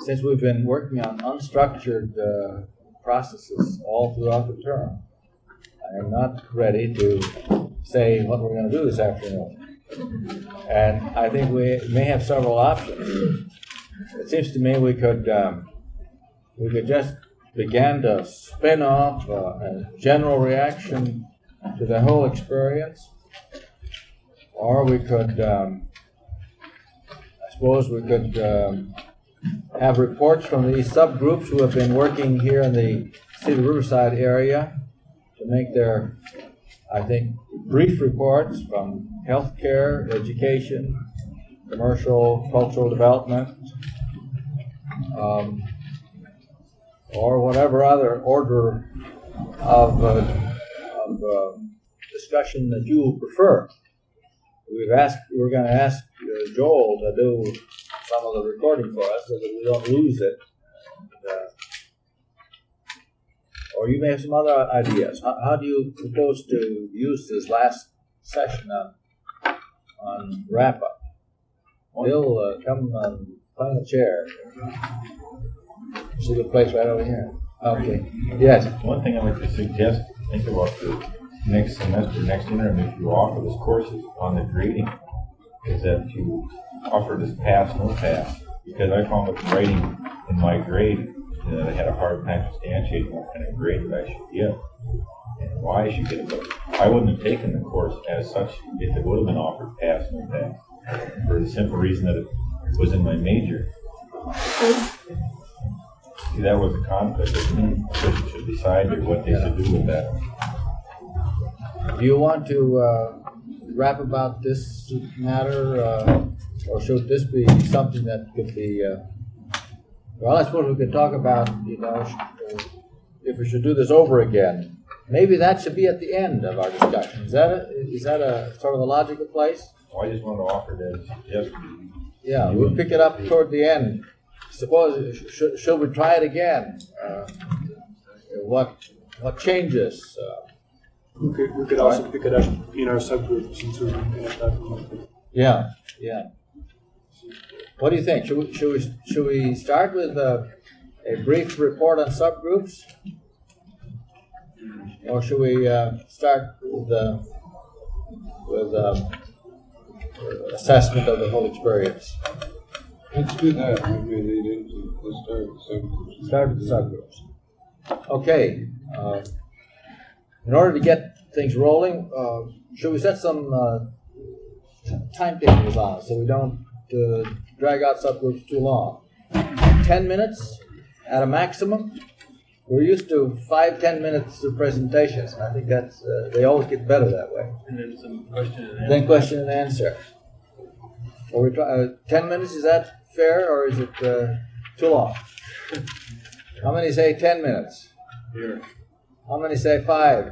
since we've been working on unstructured processes all throughout the term, I am not ready to say what we're going to do this afternoon. And I think we may have several options. It seems to me we could just begin to spin off a general reaction to the whole experience, or we could, I suppose we could have reports from these subgroups who have been working here in the City of Riverside area to make their, I think, brief reports from healthcare, education, commercial, cultural development, or whatever other order of discussion that you prefer. We're going to ask Joel to do some of the recording for us so that we don't lose it. Or you may have some other ideas. How do you propose to use this last session on wrap-up? Bill, come find a chair. See the place right over here. Okay. Yes. One thing I'd like to suggest, think about the next semester, next interim, if you offer this courses on the grading, is that you offer this pass, no pass. Because I found with writing in my grade that I had a hard time substantiating what kind of grade that I should get and why I should get it. But I wouldn't have taken the course as such if it would have been offered pass, no pass, for the simple reason that it was in my major. See, that was a conflict. Officials should decide what they should do with that. Do you want to rap about this matter, or should this be something that could be? Well, I suppose we could talk about, if we should do this over again. Maybe that should be at the end of our discussion. Is that a sort of a logical place? Well, I just want to offer that suggestion. Yeah, we'll pick it up toward the end. Suppose should we try it again? What changes? We could also pick it up in our subgroups since we're looking at that. Yeah. What do you think? Should we start with a brief report on subgroups, or should we start with assessment of the whole experience? Let's do that. Let's start with subgroups. Start with the subgroups. Okay. In order to get things rolling, should we set some timetables on it so we don't drag out subgroups too long? 10 minutes at a maximum. We're used to 5-10 minutes of presentations, and I think that's they always get better that way. And then some question and answer. Then question and answer. Or we try, 10 minutes, is that fair, or is it too long? How many say 10 minutes? Here. How many say 5?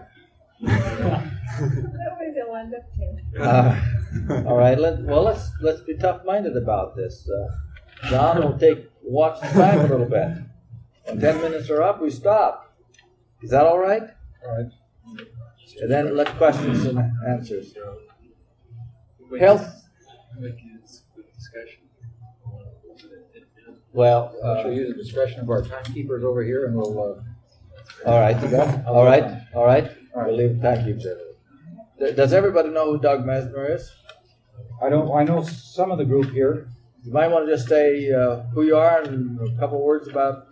All right. Let's be tough-minded about this. John will watch the time a little bit. When 10 minutes are up, we stop. Is that all right? All right. And then let questions and answers. Health. Discussion. Well, Shall we use the discretion of our timekeepers over here, and we'll. all right. You got it? All right. We'll leave the timekeepers. Does everybody know who Doug Mesmer is? I know some of the group here. You might want to just say who you are and a couple words about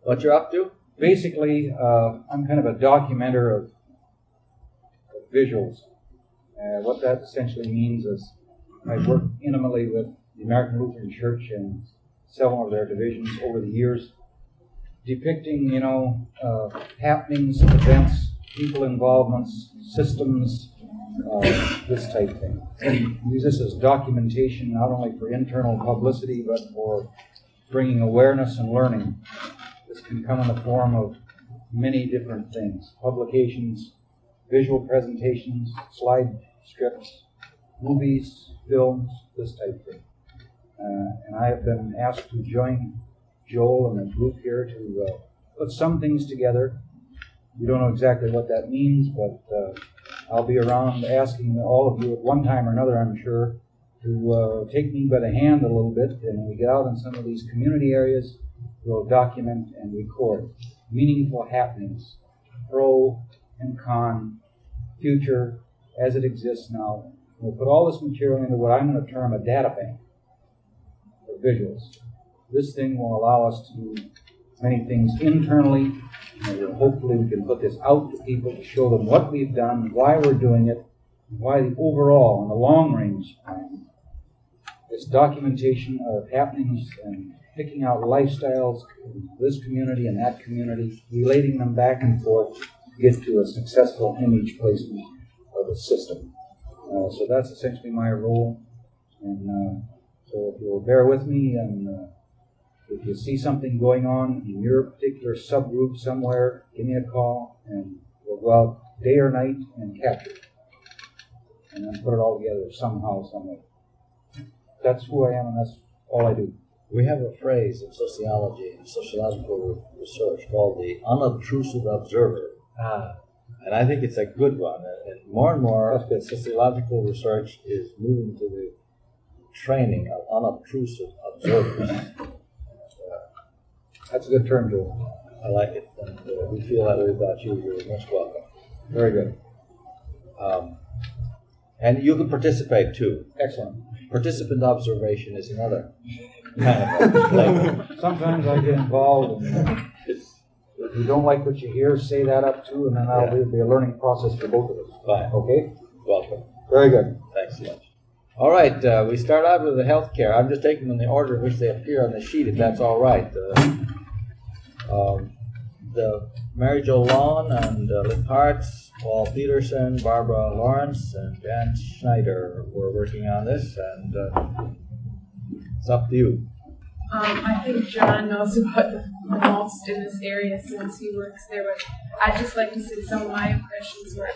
what you're up to. Basically, I'm kind of a documenter of visuals. What that essentially means is I work intimately with the American Lutheran Church and several of their divisions over the years, depicting, happenings, events, people involvements, systems, this type of thing. Use this as documentation not only for internal publicity but for bringing awareness and learning. This can come in the form of many different things: publications, visual presentations, slide scripts, movies, films, this type of thing. And I have been asked to join Joel and the group here to put some things together. We don't know exactly what that means, but I'll be around asking all of you at one time or another, I'm sure, to take me by the hand a little bit, and when we get out in some of these community areas, we'll document and record meaningful happenings, pro and con, future as it exists now. We'll put all this material into what I'm going to term a data bank for visuals. This thing will allow us to do many things internally, and hopefully we can put this out to people to show them what we've done, why we're doing it, why the overall and the long range plan. This documentation of happenings and picking out lifestyles in this community and that community, relating them back and forth to get to a successful image placement of the system. So that's essentially my role. And so if you'll bear with me, and if you see something going on in your particular subgroup somewhere, give me a call, and we'll go out day or night and capture it. And then put it all together somehow, some way. That's who I am, and that's all I do. We have a phrase in sociology and sociological research called the unobtrusive observer. And I think it's a good one. And more sociological research is moving to the training of unobtrusive observers. That's a good term, Joe. I like it. And we feel that way about you. You're most welcome. Very good. And you can participate too. Excellent. Participant observation is another kind of a flavor. Sometimes I get involved, and if you don't like what you hear, say that up too, and then that'll be a learning process for both of us. Fine. Okay? Welcome. Very good. Thanks so much. All right, we start out with the healthcare. I'm just taking them in the order in which they appear on the sheet, if that's all right. The Mary Jo Lawn and Lynn Hartz, Paul Peterson, Barbara Lawrence, and Jan Schneider were working on this, and it's up to you. I think John knows about the most in this area since he works there, but I'd just like to say some of my impressions were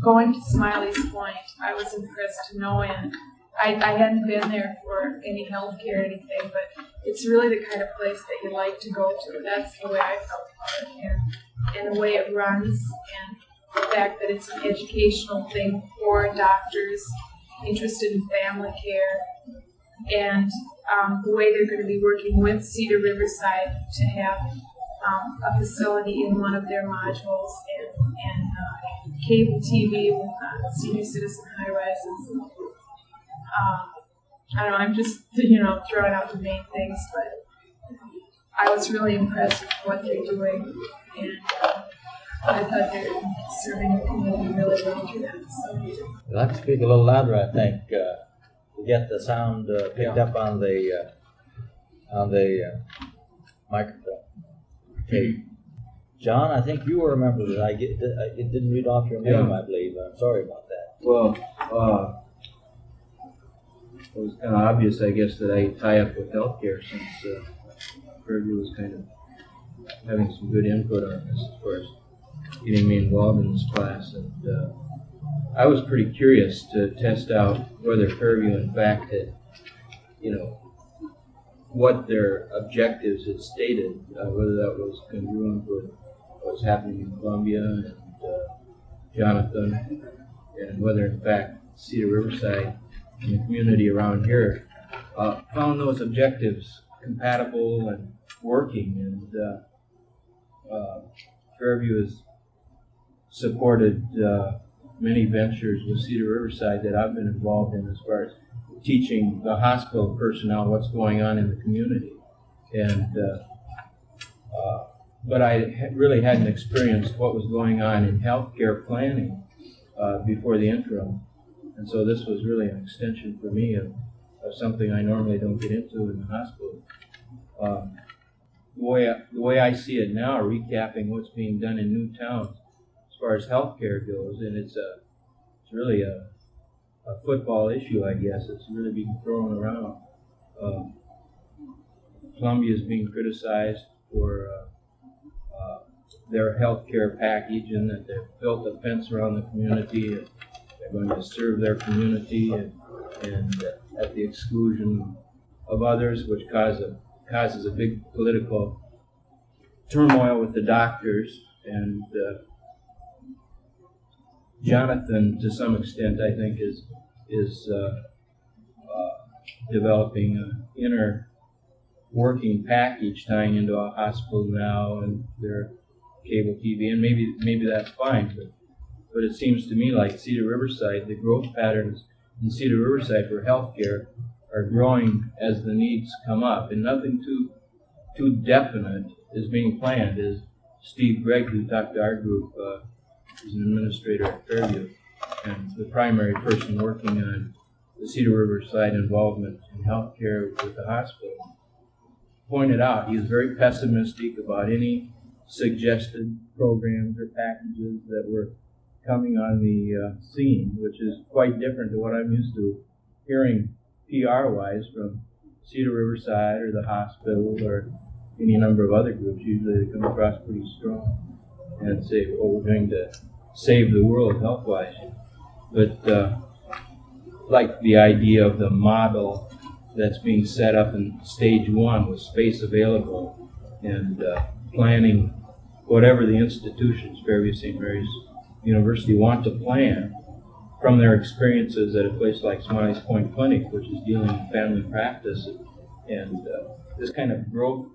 going to Smiley's Point. I was impressed to no end. I hadn't been there for any health care or anything, but it's really the kind of place that you like to go to. That's the way I felt about it, and the way it runs, and the fact that it's an educational thing for doctors interested in family care, and the way they're going to be working with Cedar Riverside to have a facility in one of their modules, and cable TV with senior citizen high rises. I don't know, I'm just, throwing out the main things, but I was really impressed with what they're doing, and I thought they were serving the community really well through that. So. You'll have to speak a little louder, I think, to get the sound picked up on the microphone. Okay. John, I think you were a member that I didn't read off your name, I believe. I'm sorry about that. Well, it was kind of obvious, I guess, that I tie up with healthcare since Fairview was kind of having some good input on this as far as getting me involved in this class. And I was pretty curious to test out whether Fairview, in fact, had, what their objectives had stated, whether that was congruent with what was happening in Columbia and Jonathan, and whether, in fact, Cedar Riverside and the community around here found those objectives compatible and working. And Fairview has supported many ventures with Cedar Riverside that I've been involved in as far as teaching the hospital personnel what's going on in the community. And but I really hadn't experienced what was going on in healthcare planning before the interim. And so this was really an extension for me of something I normally don't get into in the hospital. The way I see it now, recapping what's being done in Newtown as far as healthcare goes, and it's really a football issue, I guess. It's really being thrown around. Columbia is being criticized for their healthcare package, and that they've built a fence around the community. And they're going to serve their community and at the exclusion of others, which causes a big political turmoil with the doctors. And Jonathan, to some extent, I think, is is developing an inner working package tying into a hospital now and their cable TV, and maybe that's fine, but it seems to me like Cedar Riverside, the growth patterns in Cedar Riverside for healthcare are growing as the needs come up, and nothing too definite is being planned. As Steve Gregg, who talked to our group, is an administrator at Fairview, and the primary person working on the Cedar Riverside involvement in healthcare with the hospital, pointed out he was very pessimistic about any suggested programs or packages that were coming on the scene, which is quite different to what I'm used to hearing PR-wise from Cedar Riverside or the hospital or any number of other groups. Usually they come across pretty strong and say, well, we're going to save the world health-wise. But like the idea of the model that's being set up in stage one with space available and planning whatever the institutions, Fairview St. Mary's University, want to plan from their experiences at a place like Smiley's Point Clinic, which is dealing with family practice, and this kind of growth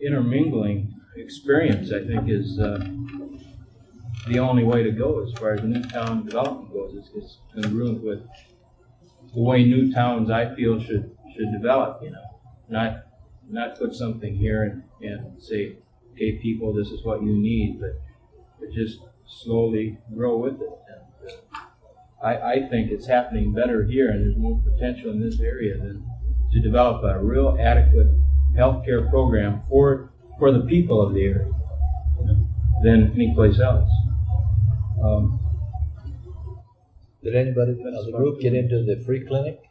intermingling experience, I think, is the only way to go as far as new town development goes. It's congruent with the way new towns, I feel, should develop. Not put something here and say, okay, people, this is what you need, but just slowly grow with it. And, I think it's happening better here, and there's more potential in this area than to develop a real adequate healthcare program for the people of the area, than any place else. Did anybody of the group get into the free clinic?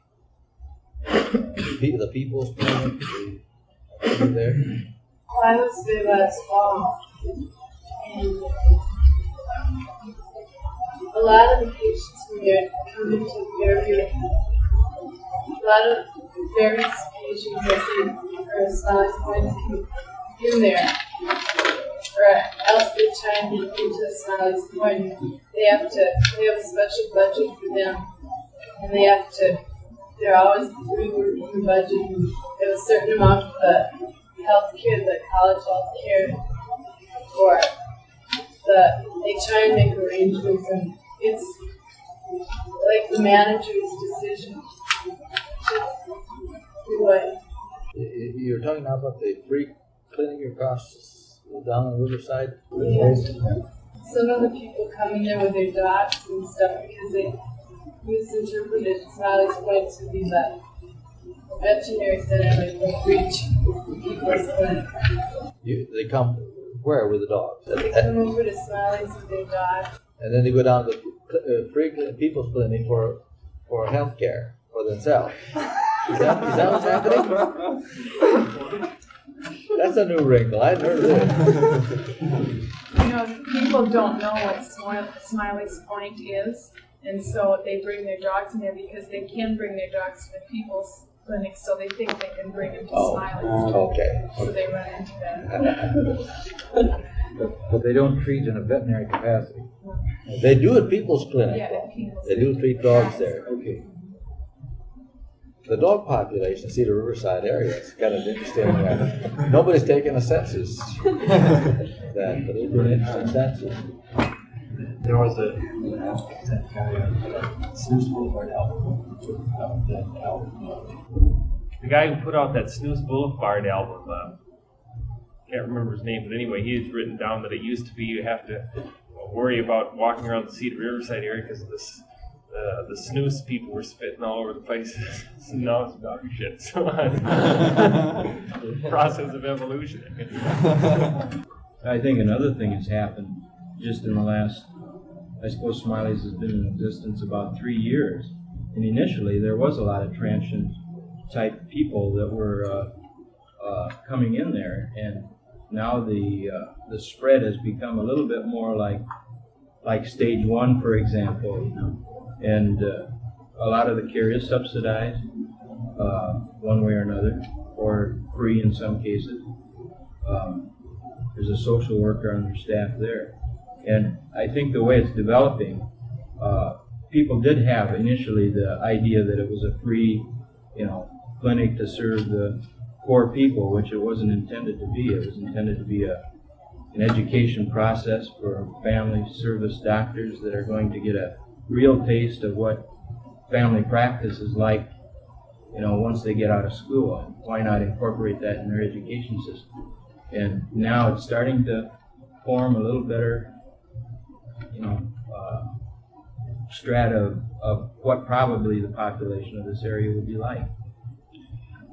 The people's clinic? There? I was there last fall, and a lot of the patients from there come into Fairview. A lot of various patients, I think, are Smiley's Point in there, or else they chime into Smiley's Point. They have a special budget for them, and they're always reworking the budget. And they have a certain amount of the health care, the college health care, or they try and make arrangements, and it's like the manager's decision. You're talking now about the free clinic across down on the riverside? Yes. Some of the people come in there with their dogs and stuff because they misinterpreted Smiley's Point to be the veterinary center, like the breach people's clinic. They come where with the dogs? They come over to Smiley's with their dogs. And then they go down to the free people's clinic for health care for themselves. Is that what's happening? That's a new wrinkle. I hadn't heard of this. People don't know what Smiley's Point is, and so they bring their dogs in there because they can bring their dogs to the people's clinic, so they think they can bring them to Smiley's. Okay. So they run into that. But they don't treat in a veterinary capacity. They do at people's clinic. Yeah, though. at people's They do treat dogs there. Okay. The dog population in Cedar Riverside area is kind of interesting. Nobody's taken a census. But they do an interesting census. There was a Snooze Boulevard album. The guy who put out that Snooze Boulevard album, can't remember his name, but anyway, he has written down that it used to be you have to worry about walking around the Cedar Riverside area because of this. The snooze people were spitting all over the place. Now it's dog shit. So process of evolution. I think another thing has happened just in the last, I suppose Smiley's has been in existence about 3 years. And initially there was a lot of transient type people that were coming in there. And now the spread has become a little bit more like stage one, for example. And a lot of the care is subsidized one way or another, or free in some cases. There's a social worker on their staff there. And I think the way it's developing, people did have initially the idea that it was a free, clinic to serve the poor people, which it wasn't intended to be. It was intended to be an education process for family service doctors that are going to get a real taste of what family practice is like, once they get out of school. And why not incorporate that in their education system? And now it's starting to form a little better, strata of what probably the population of this area would be like.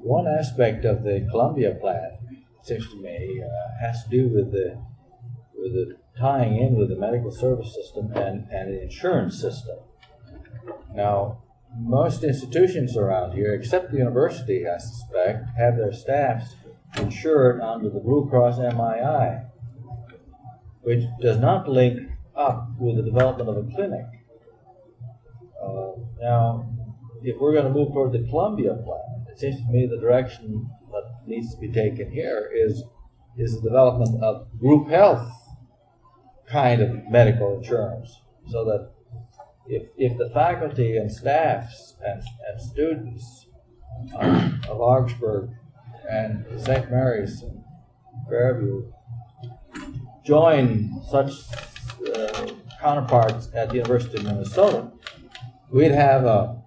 One aspect of the Columbia plan, it seems to me, has to do with the tying in with the medical service system and the insurance system. Now, most institutions around here, except the university, I suspect, have their staffs insured under the Blue Cross MII, which does not link up with the development of a clinic. Now, if we're going to move toward the Columbia plan, it seems to me the direction that needs to be taken here is the development of group health kind of medical insurance, so that if the faculty and staffs and students of Augsburg and St. Mary's and Fairview join such counterparts at the University of Minnesota, we'd have a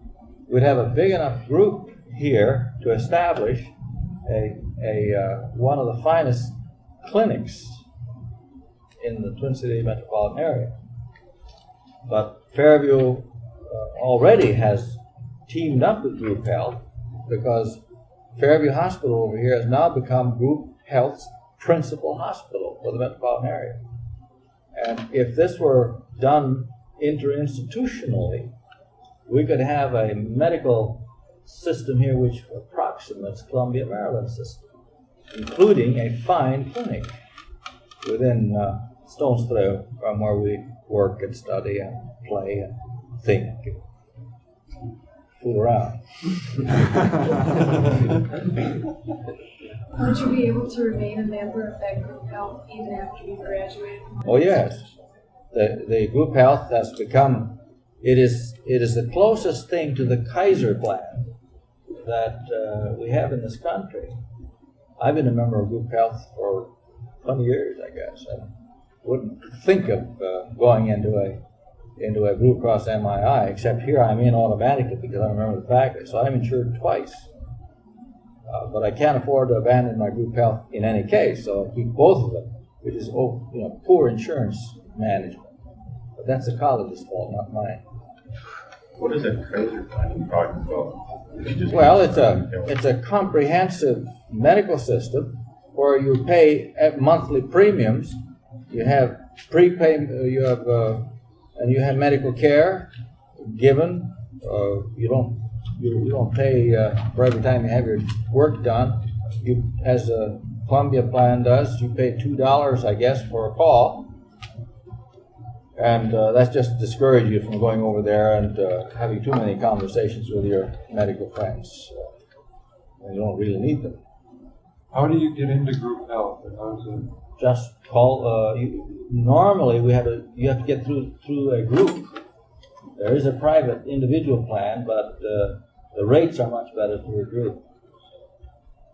big enough group here to establish one of the finest clinics in the Twin City metropolitan area. But Fairview already has teamed up with Group Health, because Fairview Hospital over here has now become Group Health's principal hospital for the metropolitan area. And if this were done interinstitutionally, we could have a medical system here which approximates Columbia, Maryland system, including a fine clinic within stone's throw from where we work and study and play and think and fool around. Would you be able to remain a member of that group health even after you graduate? Oh yes, the group health has become. It is the closest thing to the Kaiser plan that we have in this country. I've been a member of group health for 20 years, I guess. I wouldn't think of going into a Blue Cross MII, except here I'm in automatically because I'm a member of the faculty, so I'm insured twice. But I can't afford to abandon my group health in any case, so I keep both of them, which is poor insurance management. But that's the college's fault, not mine. What is that Kaiser plan you're talking about? Well, it's a comprehensive medical system where you pay at monthly premiums. You have prepayment. And you have medical care given. You don't pay for every time you have your work done. You, as the Columbia plan does, you pay $2, I guess, for a call. And that's just to discourage you from going over there and having too many conversations with your medical friends. You don't really need them. How do you get into group health? Just call. Normally, you have to get through a group. There is a private individual plan, but the rates are much better through a group.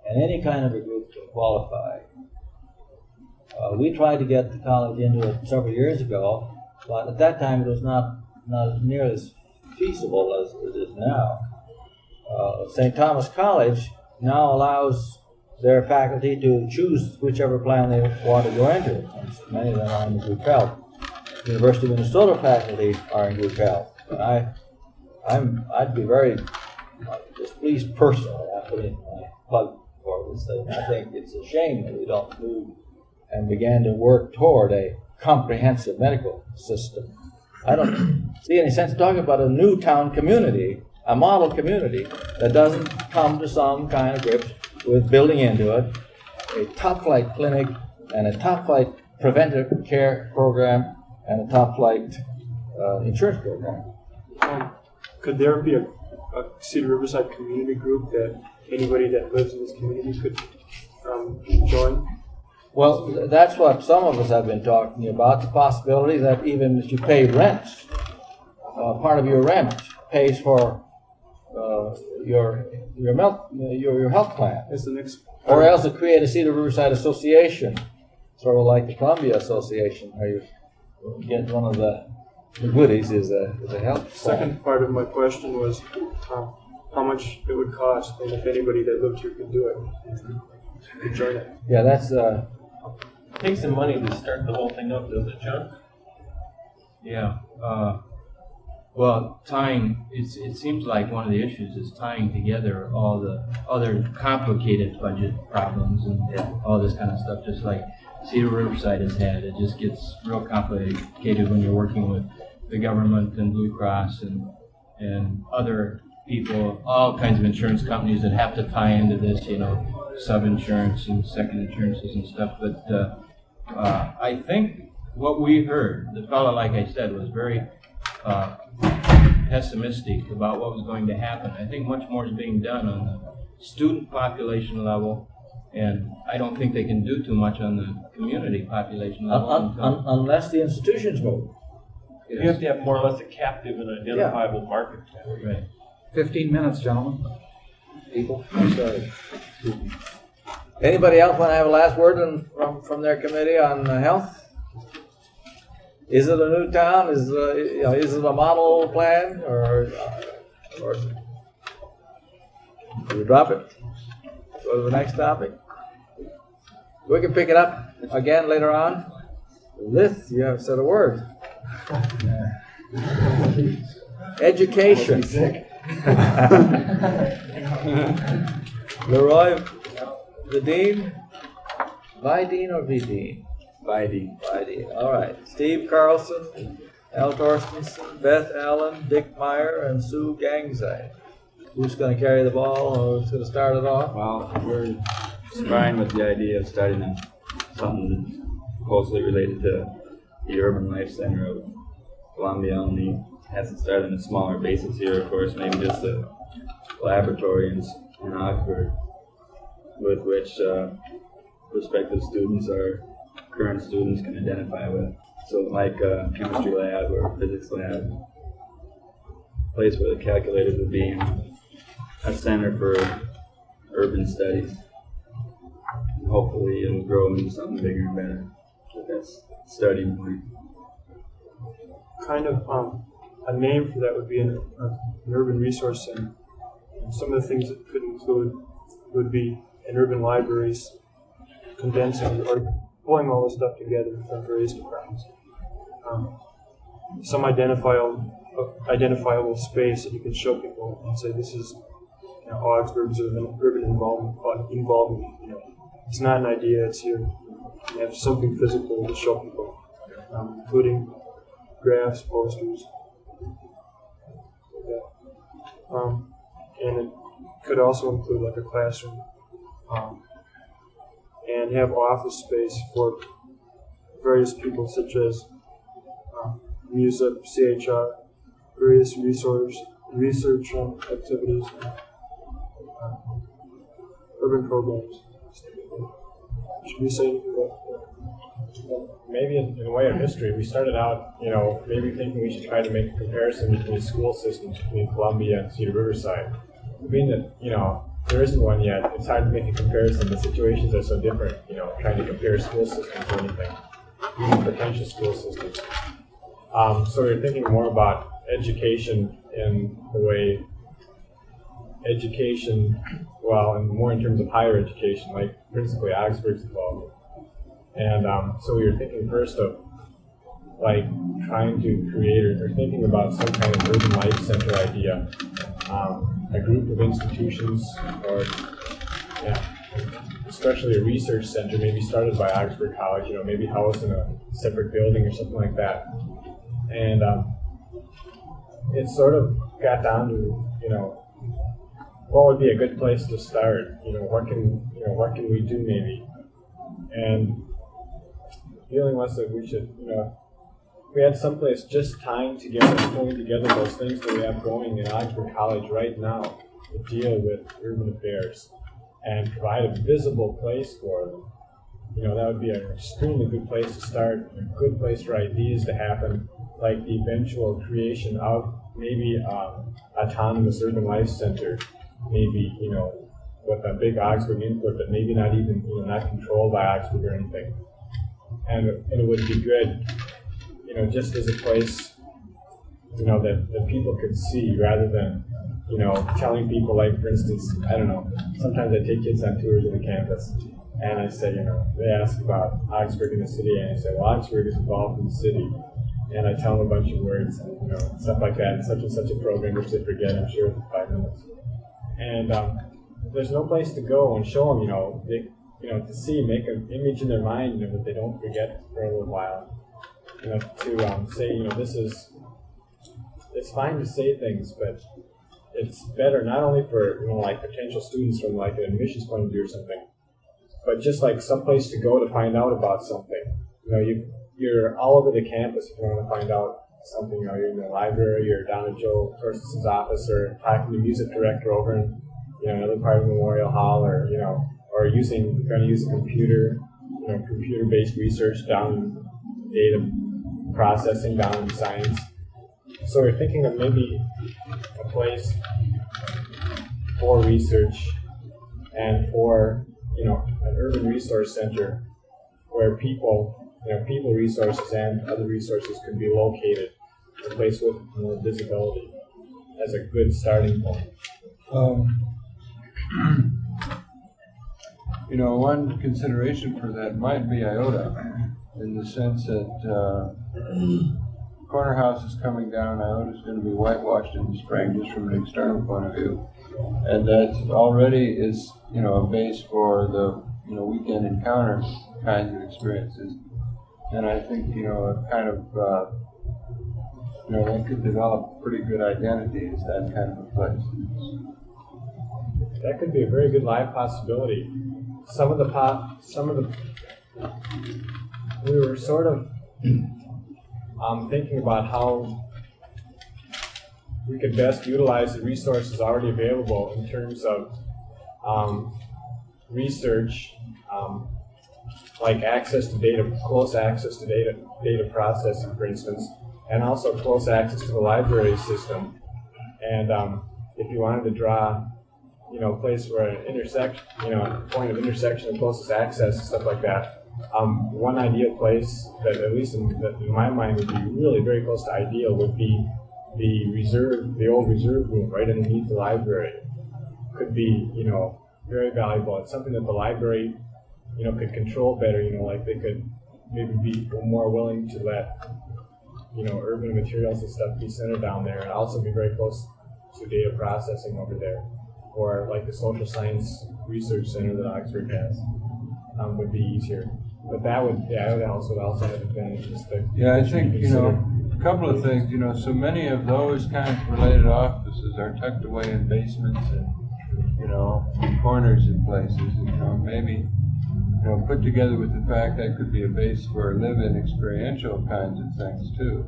And any kind of a group can qualify. We tried to get the college into it several years ago, but at that time it was not nearly as feasible as it is now. St. Thomas College now allows their faculty to choose whichever plan they want to go into. Many of them are in group health. The University of Minnesota faculty are in group health. And I'd be very displeased personally. I put in my plug for this thing. I think it's a shame that we don't move and begin to work toward a comprehensive medical system. I don't see any sense talking about a new town community, a model community that doesn't come to some kind of grips with building into it a top-flight clinic and a top-flight preventive care program and a top-flight insurance program. Could there be a Cedar Riverside community group that anybody that lives in this community could join? Well, that's what some of us have been talking about, the possibility that even if you pay rents, part of your rent pays for your health plan. That's the next. Or else to create a Cedar Riverside Association, sort of like the Columbia Association, where you get one of the goodies is a health plan. Second part of my question was how much it would cost, and if anybody that lived here could do it, could join it. Yeah, that's Takes some money to start the whole thing up, doesn't it, John? Yeah. Well, it seems like one of the issues is tying together all the other complicated budget problems and all this kind of stuff, just like Cedar Riverside has had. It just gets real complicated when you're working with the government and Blue Cross and other people, all kinds of insurance companies that have to tie into this, sub-insurance and second insurances and stuff. But I think what we heard, the fellow, like I said, was very pessimistic about what was going to happen. I think much more is being done on the student population level, and I don't think they can do too much on the community population level. unless the institutions move. You have to have more or less a captive and identifiable market. Right. 15 minutes, gentlemen. People, I'm sorry. Anybody else want to have a last word from their committee on health? Is it a new town? Is it a model plan, or do we drop it? Go to the next topic. We can pick it up again later on. This, you have said a word. Education. Leroy, the dean, Dean or Dean? Dean. All right. Steve Carlson, Al Torstensen, Beth Allen, Dick Meyer, and Sue Gangzai. Who's going to carry the ball, or who's going to start it off? Well, we're sparring with the idea of starting something that's closely related to the Urban Life Center of Columbia. Only has to start on a smaller basis here, of course, maybe just a laboratory in Augsburg, with which prospective students or current students can identify with. So like a chemistry lab or a physics lab, a place where the calculators would be, a center for urban studies. And hopefully it'll grow into something bigger and better. But that's starting point. Kind of a name for that would be an urban resource center. And some of the things it could include would be an urban libraries, condensing or pulling all this stuff together from various departments. Some identifiable space that you can show people and say this is Augsburg's urban involvement. It's not an idea; it's here. You have something physical to show people, including graphs, posters. And it could also include like a classroom, and have office space for various people such as MUSIP, CHR, various research activities, urban programs. Should we say anything about that? Maybe in a way of history, we started out, maybe thinking we should try to make a comparison between school systems between Columbia and Cedar Riverside. Being that, there isn't one yet, it's hard to make a comparison. The situations are so different, trying to compare school systems to anything, even potential school systems. So we're thinking more about education in the way and more in terms of higher education, like principally Augsburg's involved. And so we were thinking first of like trying to create or thinking about some kind of urban life center idea, a group of institutions, or especially a research center, maybe started by Augsburg College, maybe housed in a separate building or something like that. And it sort of got down to, what would be a good place to start? What can we do maybe? And feeling was that we should, we had someplace just pulling together those things that we have going in Augsburg College right now to deal with urban affairs and provide a visible place for them. that would be an extremely good place to start, a good place for ideas to happen, like the eventual creation of maybe autonomous urban life center, maybe, with a big Augsburg input, but maybe not even, not controlled by Augsburg or anything. And it would be good, just as a place, that people could see rather than, telling people, like, for instance, I don't know, sometimes I take kids on tours of the campus, and I say, they ask about Augsburg in the city, and I say, well, Augsburg is involved in the city, and I tell them a bunch of words, and, stuff like that, and such a program, which they forget, I'm sure, in 5 minutes. And there's no place to go and show them, to see, make an image in their mind, that they don't forget for a little while. To say, it's fine to say things, but it's better not only for, like potential students from like an admissions point of view or something, but just like someplace to go to find out about something. You're all over the campus if you want to find out something. You're in the library, you're down at Joe Torstenson's office, or talking to the music director over in, another part of Memorial Hall, or, or going to use a computer, computer-based research down in data processing, down in science. So we're thinking of maybe a place for research and for, an urban resource center where people resources and other resources can be located, a place with more visibility as a good starting point. One consideration for that might be IOTA, in the sense that corner house is coming down. IOTA is going to be whitewashed in the spring, just from an external point of view, and that already is, a base for the, weekend encounter kinds of experiences. And I think, a kind of, that could develop a pretty good identity as that kind of a place. That could be a very good live possibility. We were sort of thinking about how we could best utilize the resources already available in terms of research, like access to data, close access to data processing, for instance, and also close access to the library system. And if you wanted to draw, a place where an intersection, point of intersection of closest access and stuff like that, one ideal place that, at least in my mind, would be really very close to ideal would be the old reserve room right underneath the library. Could be, very valuable. It's something that the library, could control better. Like they could maybe be more willing to let, urban materials and stuff be centered down there, and also be very close to data processing over there, or like the social science research center that Augsburg has, would be easier. But that would also have advantages. Yeah, I think, a couple of things, so many of those kinds of related offices are tucked away in basements and, corners in places, maybe, put together with the fact that could be a base for live-in experiential kinds of things too.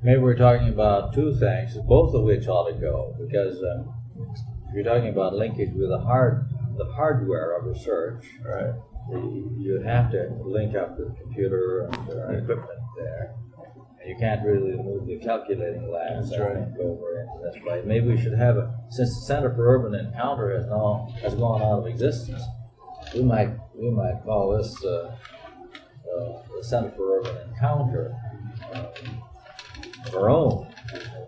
Maybe we're talking about two things, both of which ought to go, because if you're talking about linkage with the hardware of research, right, you have to link up the computer and equipment there. And you can't really move the calculating labs over into this place. Maybe we should have since the Center for Urban Encounter has gone out of existence, we might call this the Center for Urban Encounter of our own,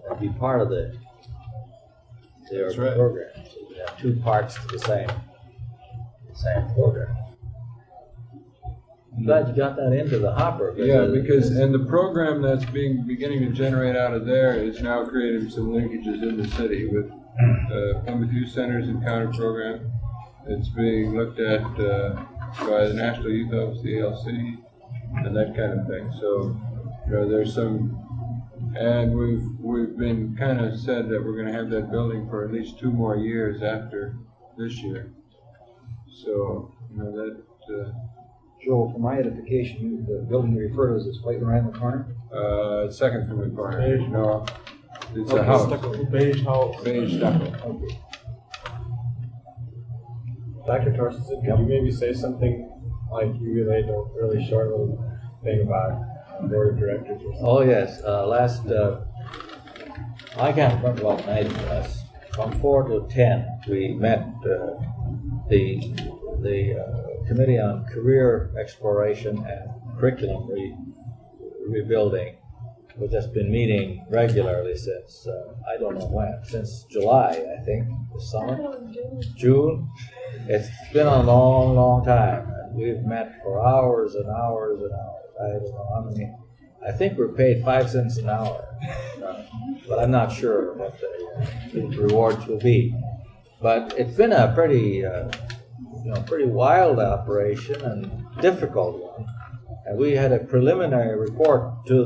and be part of the urban program. So you have two parts to the same program. I'm glad you got that into the hopper. Yeah, and the program that's beginning to generate out of there is now creating some linkages in the city with Plymouth Youth Center's encounter program. It's being looked at by the National Youth Office, the ALC, and that kind of thing. So, there's some, and we've been kind of said that we're going to have that building for at least 2 more years after this year. So, that. Joel, for my edification, the building you refer to is white right in the corner? Second from the corner. It's a house. Beige house. Beige stucco. Okay. Dr. Torstenson, could you maybe say something like you relayed a really short little thing about board of directors or something. Oh, yes, I can't remember what night it was. From 4 to 10, we met the Committee on Career Exploration and Curriculum Rebuilding, which has been meeting regularly since, I don't know when, since July, I think, this summer. June. It's been a long, long time. We've met for hours and hours and hours. I don't know how many. I think we're paid 5 cents an hour, but I'm not sure what the rewards will be. But it's been a pretty, pretty wild operation and difficult one. And we had a preliminary report to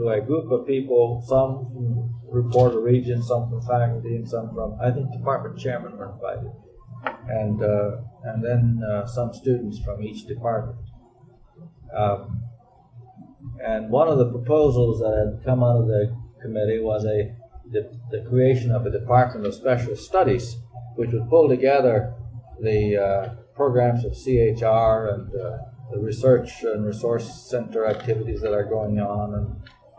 a group of people, some from Reporter Region, some from faculty, and some from, I think, department chairmen were invited, and then some students from each department. And one of the proposals that had come out of the committee was the creation of a Department of Special Studies, which would pull together the programs of CHR and the research and resource center activities that are going on and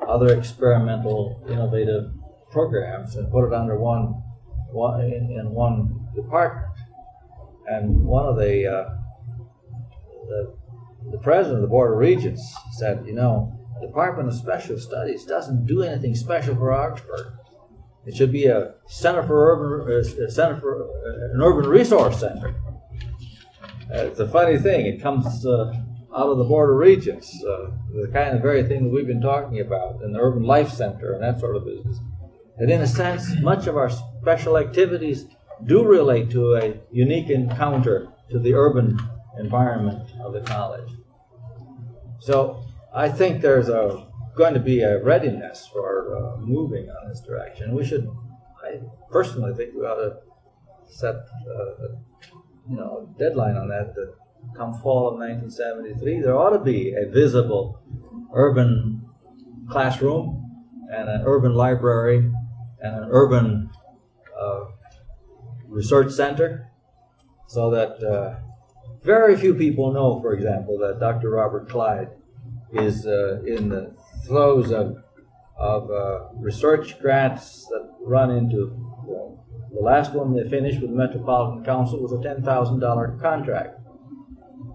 other experimental, innovative programs, and put it under one department. And one of the president of the Board of Regents said, the Department of Special Studies doesn't do anything special for Augsburg. It should be a center for an urban resource center. It's a funny thing. It comes out of the Board of Regents, the kind of very thing that we've been talking about, and the urban life center and that sort of business. And in a sense, much of our special activities do relate to a unique encounter to the urban environment of the college. So I think there's going to be a readiness for moving on this direction. I personally think we ought to set a deadline on that. Come fall of 1973, there ought to be a visible urban classroom and an urban library and an urban research center, so that very few people know, for example, that Dr. Robert Clyde is in the throes of research grants that run into, the last one they finished with the Metropolitan Council was a $10,000 contract.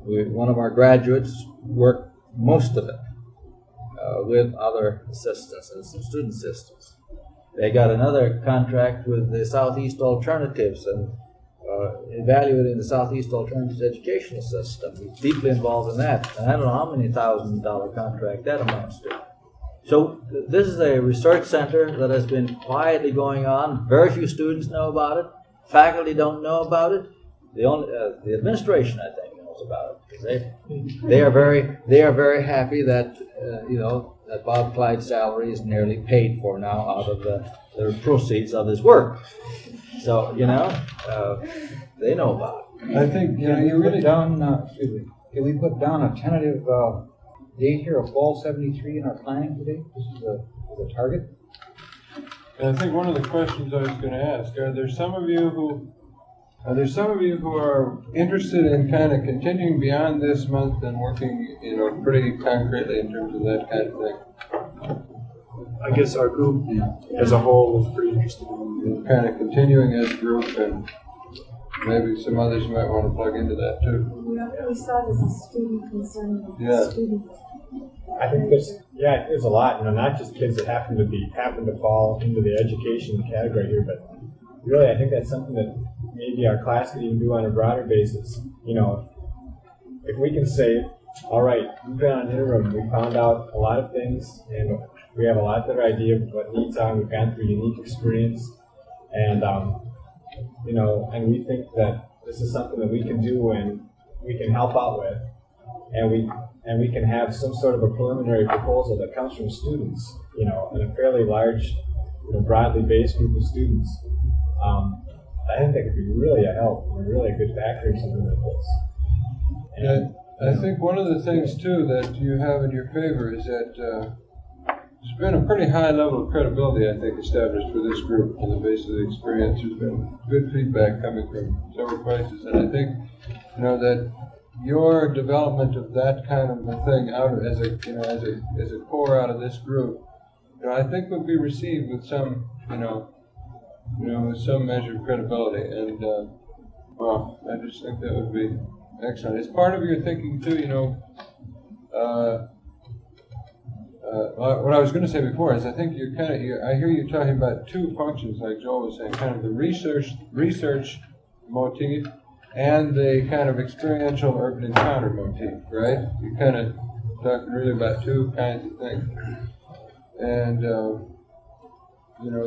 One of our graduates worked most of it with other assistants and some student assistants. They got another contract with the Southeast Alternatives and evaluating the Southeast Alternatives educational system. He's deeply involved in that. And I don't know how many $1,000 contract that amounts to. So this is a research center that has been quietly going on. Very few students know about it. Faculty don't know about it. The administration, I think, knows about it. They are very happy that that Bob Clyde's salary is nearly paid for now out of the proceeds of his work. So they know about it. I think you really down. Can we put down a tentative date here of fall '73 in our planning today? This is the target. And I think one of the questions I was going to ask: are there some of you who are interested in kind of continuing beyond this month and working, pretty concretely in terms of that kind of thing? I guess our group as a whole is pretty interested in kind of continuing as a group, and maybe some others might want to plug into that too. We saw it as a student concern. Yeah. Students. I think there's a lot, not just kids that happen to fall into the education category here, but really I think that's something that maybe our class could even do on a broader basis. If we can say, all right, we've been on interim, we found out a lot of things, and we have a lot better idea of what needs are, we've gone through a unique experience, and and we think that this is something that we can do and we can help out with, and we can have some sort of a preliminary proposal that comes from students, and a fairly large, broadly based group of students. I think that could be really a help and really a good factor in something like this. And I think one of the things too that you have in your favor is that there's been a pretty high level of credibility, I think, established for this group on the basis of the experience. There's been good feedback coming from several places, and I think that your development of that kind of a thing out of, as a core out of this group, I think would be received with some, with some measure of credibility. And well, I just think that would be excellent. It's part of your thinking too, what I was going to say before is I think I hear you talking about two functions, like Joel was saying, kind of the research motif and the kind of experiential urban encounter motif, right? You kind of talking really about two kinds of things. And,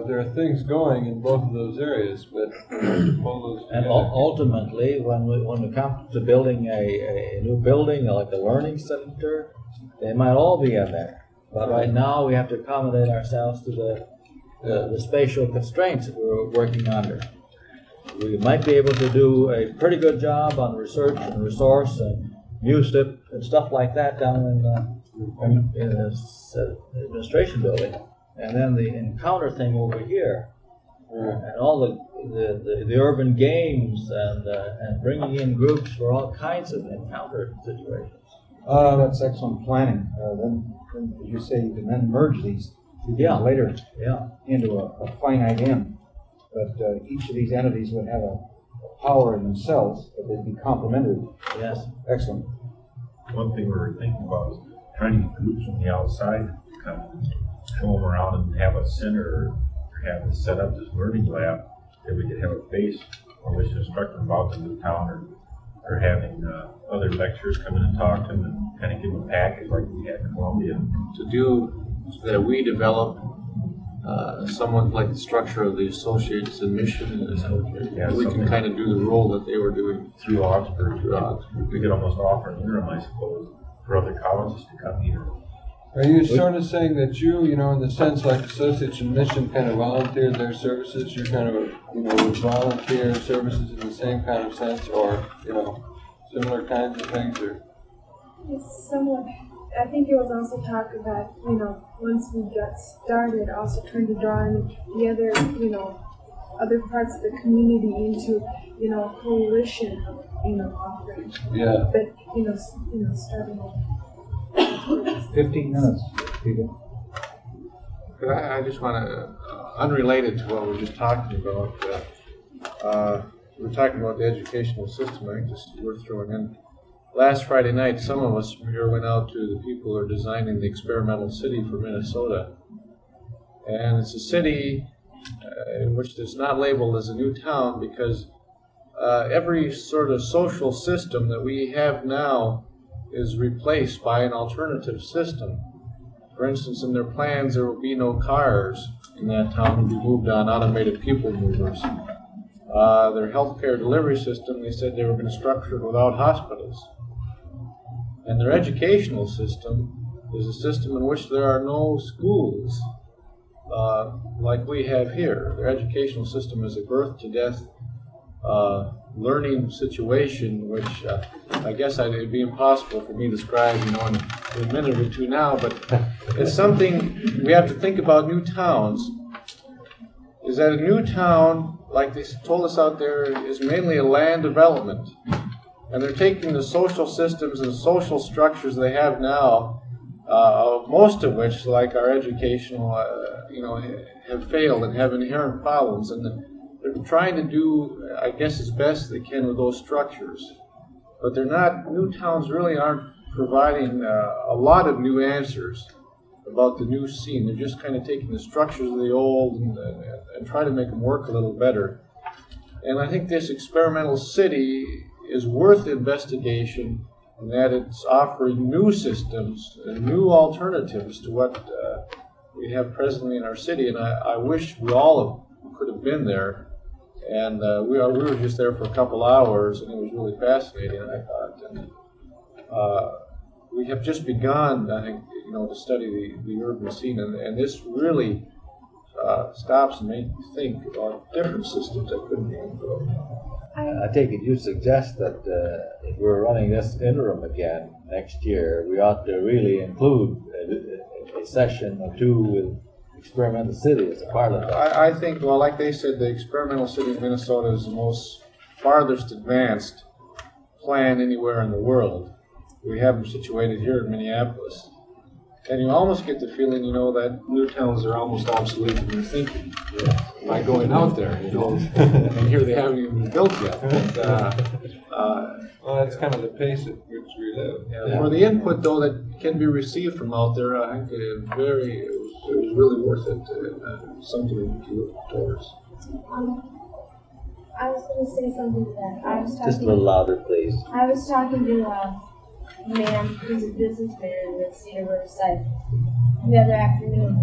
there are things going in both of those areas, but to pull those and together. ultimately, when we come to building a new building, like a learning center, they might all be in there. But right now, we have to accommodate ourselves to the spatial constraints that we're working under. We might be able to do a pretty good job on research and resource and MUSIP and stuff like that down in the administration building. And then the encounter thing over here, and all the urban games and bringing in groups for all kinds of encounter situations. That's excellent planning. Then, as you say, you can then merge these two things later into a finite end. But each of these entities would have a power in themselves, but they'd be complementary. Yes. Excellent. One thing we were thinking about is trying to get groups from the outside to come them around and have a center or have it set up this learning lab that we could have a base on which to instruct them about the new town or having other lecturers come in and talk to them and kind of give them a package like we had in Columbia. To do that, we develop somewhat like the structure of the associates in mission. We can kind of do the role that they were doing through Augsburg. We could almost offer an interim, I suppose, for other colleges to come here. Are you sort of saying that you, in the sense like Associates in Mission kind of volunteered their services, you kind of, would volunteer services in the same kind of sense, or, similar kinds of things, or? It's somewhat, I think it was also talk about, once we got started, also trying to draw in the other, other parts of the community into, a coalition of, offerings. Yeah. But, starting off. 15 minutes, people. But I just want to, unrelated to what we were just talking about, we're talking about the educational system. I think this is worth throwing in. Last Friday night, some of us here went out to the people who are designing the experimental city for Minnesota. And it's a city in which it's not labeled as a new town because every sort of social system that we have now is replaced by an alternative system. For instance, in their plans, there will be no cars in that town. Will be moved on automated people movers. Their healthcare delivery system, they said they were going to structure it without hospitals. And their educational system is a system in which there are no schools like we have here. Their educational system is a birth to death learning situation, which I guess it'd be impossible for me to describe, in a minute or two now, but it's something we have to think about new towns. Is that a new town, like they told us out there, is mainly a land development. And they're taking the social systems and social structures they have now, most of which, like our educational, have failed and have inherent problems. And they're trying to do, I guess, as best they can with those structures. But they're not, new towns really aren't providing a lot of new answers about the new scene. They're just kind of taking the structures of the old and trying to make them work a little better. And I think this experimental city is worth investigation in that it's offering new systems and new alternatives to what we have presently in our city. And I wish we all could have been there. And we were just there for a couple hours, and it was really fascinating, I thought. And we have just begun, I think, to study the urban scene, and this really stops and makes you think about different systems that couldn't be improved. I take it you suggest that if we're running this interim again next year, we ought to really include a session or two with experimental city as a part of that. I think, well, like they said, the experimental city of Minnesota is the most farthest advanced plan anywhere in the world. We have them situated here in Minneapolis. And you almost get the feeling, that new towns are almost obsolete in their thinking by going out there, and here they haven't even been built yet. Well, that's kind of the pace at which we live. For the input, though, that can be received from out there, I think it was really worth it, something to look towards. I was going to say something to that. Just a little louder, please. I was talking to a man who's a businessman in Cedar Riverside the other afternoon,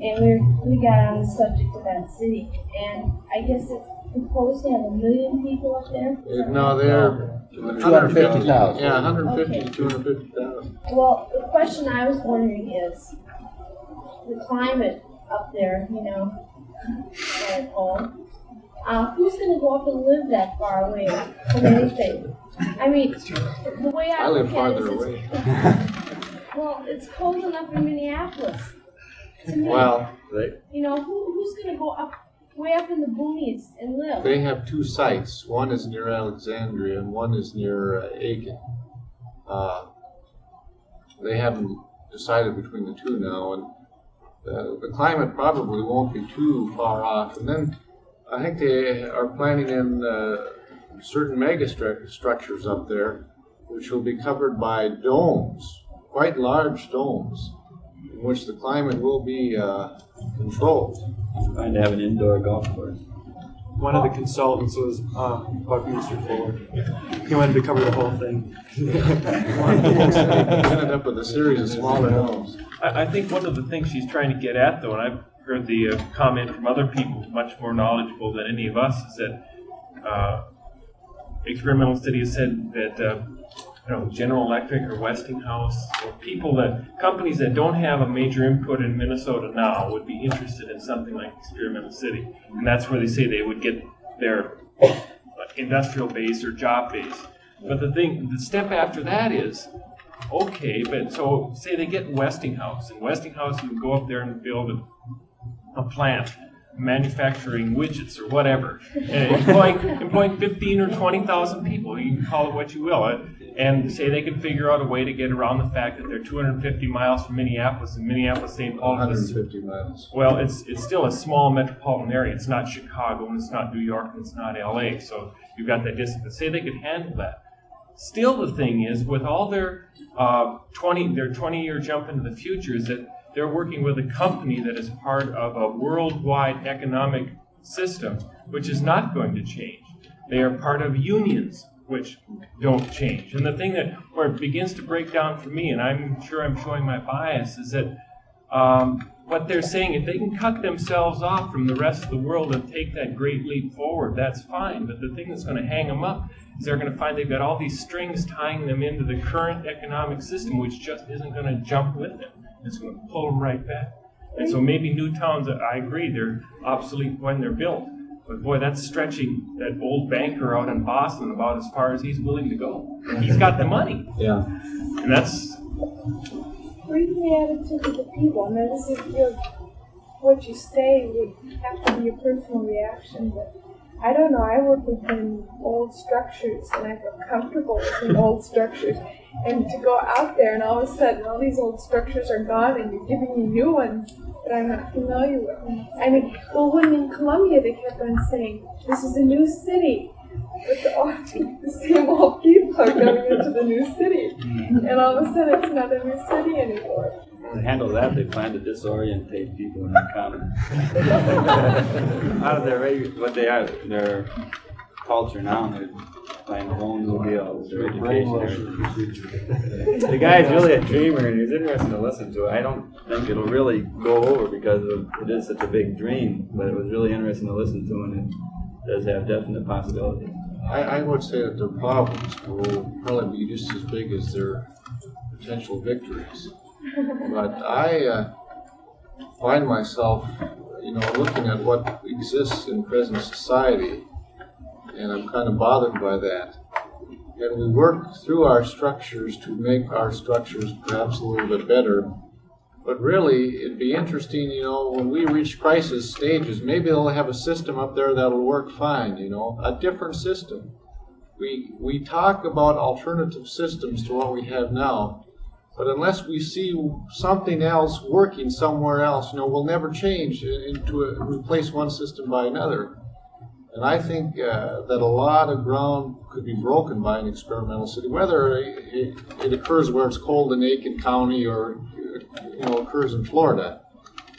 and we got on the subject of that city, and I guess it's proposed to have 1 million people up there. No, they're 250,000. Yeah, 150 Okay. to 250,000. Well, the question I was wondering is the climate up there, at home. Who's going to go up and live that far away from anything? I mean, the way I live look at it farther is away. well, it's cold enough in Minneapolis. To me, Well, who's going to go up way up in the boonies and live? they have two sites. One is near Alexandria and one is near Aiken. They haven't decided between the two now, and the climate probably won't be too far off. And then I think they are planning in certain mega structures up there, which will be covered by domes, quite large domes, in which the climate will be controlled. Trying to have an indoor golf course. One of the consultants was Buckminster Fuller. He wanted to cover the whole thing. Ended up with a series of smaller domes. I think one of the things she's trying to get at, though, and I've heard the comment from other people much more knowledgeable than any of us, is that experimental study has said that General Electric or Westinghouse or companies that don't have a major input in Minnesota now would be interested in something like experimental city, and that's where they say they would get their industrial base or job base. But the step after that is, okay, but so say they get Westinghouse, and Westinghouse would go up there and build a plant manufacturing widgets or whatever, and employing 15 or 20,000 people. You can call it what you will, and say they could figure out a way to get around the fact that they're 250 miles from Minneapolis, and Minneapolis, St. Paul, 150 miles. Well, it's still a small metropolitan area. It's not Chicago, and it's not New York, and it's not LA. So you've got that distance. Say they could handle that. Still, the thing is, with all their 20-year jump into the future, is that they're working with a company that is part of a worldwide economic system, which is not going to change. They are part of unions, which don't change. And the thing where it begins to break down for me, and I'm sure I'm showing my bias, is that what they're saying, if they can cut themselves off from the rest of the world and take that great leap forward, that's fine. But the thing that's going to hang them up is they're going to find they've got all these strings tying them into the current economic system, which just isn't going to jump with them. It's going to pull them right back. And so maybe new towns, I agree, they're obsolete when they're built. But boy, that's stretching that old banker out in Boston about as far as he's willing to go. He's got the money. Yeah. And that's... Or even the attitude of the people. Now, this is what you say would have to be a personal reaction, but I don't know. I work within old structures, and I feel comfortable within old structures. And to go out there, and all of a sudden, all these old structures are gone, and you're giving me new ones that I'm not familiar with. I mean, well, when in Columbia, they kept on saying, this is a new city. But the same old people are going into the new city. And all of a sudden, it's not a new city anymore. To handle that, they plan to disorientate people in the common. Out of their culture now, they're playing the whole new deal with their education. The guy's really a dreamer, and he's interesting to listen to. I don't think it'll really go over because it is such a big dream, but it was really interesting to listen to, and it does have definite possibilities. I would say that their problems will probably be just as big as their potential victories. But I find myself, looking at what exists in present society, and I'm kind of bothered by that. And we work through our structures to make our structures perhaps a little bit better. But really, it'd be interesting, when we reach crisis stages, maybe they'll have a system up there that'll work fine, a different system. we talk about alternative systems to what we have now, but unless we see something else working somewhere else, we'll never change replace one system by another. And I think that a lot of ground could be broken by an experimental city, whether it occurs where it's cold in Aiken County or occurs in Florida.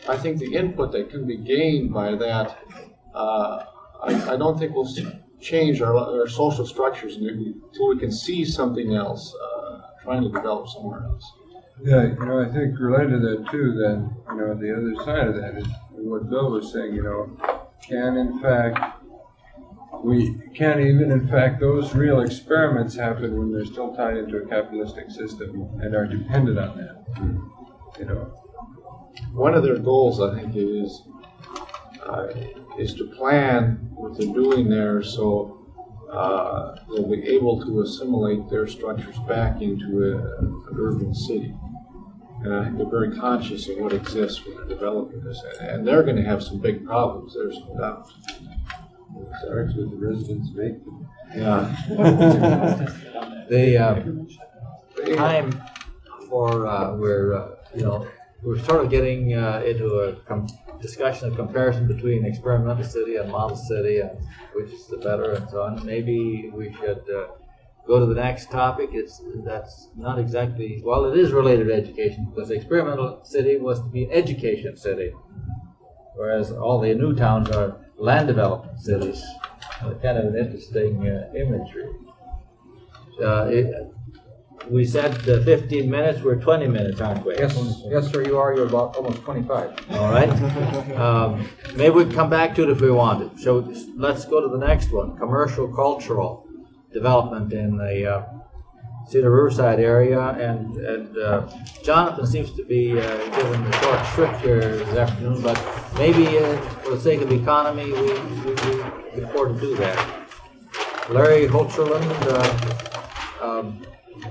I think the input that can be gained by that, I don't think will change our social structures until we can see something else trying to develop somewhere else. Yeah, I think related to that too, then, the other side of that is what Bill was saying, can in fact those real experiments happen when they're still tied into a capitalistic system and are dependent on that, One of their goals, I think, is to plan what they're doing there so they'll be able to assimilate their structures back into an urban city. And I think they're very conscious of what exists when they're developing this. And they're going to have some big problems, there's no doubt. It starts with the residents make them. Yeah. The time for we're sort of getting into a discussion of comparison between experimental city and model city, and which is the better, and so on. Maybe we should go to the next topic. That's not exactly, well, it is related to education, because the experimental city was to be an education city, whereas all the new towns are land development cities. Kind of an interesting imagery. We said 15 minutes, we're 20 minutes, aren't we? Yes, sir, you are. You're about almost 25. All right. Maybe we can come back to it if we wanted. So let's go to the next one, commercial cultural development in the Cedar Riverside area. And Jonathan seems to be given the short shrift here this afternoon, but maybe for the sake of the economy, we can afford to do that. Larry Holcherland,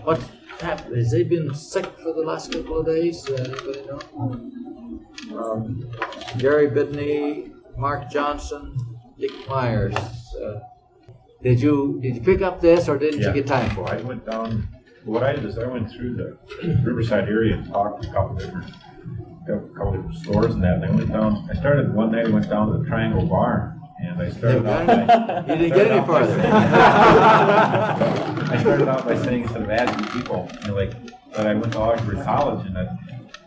what's happened? Has he been sick for the last couple of days? Anybody know? Gary Bidney, Mark Johnson, Dick Myers. Did you pick up this, or didn't you get time for it? I went down. What I did is I went through the Riverside area and talked to a couple different stores and that. And I went down. I started one night. I went down to the Triangle Bar, and I started out by. You didn't get any farther. I started out by saying, instead of asking people, that I went to Augsburg College and that,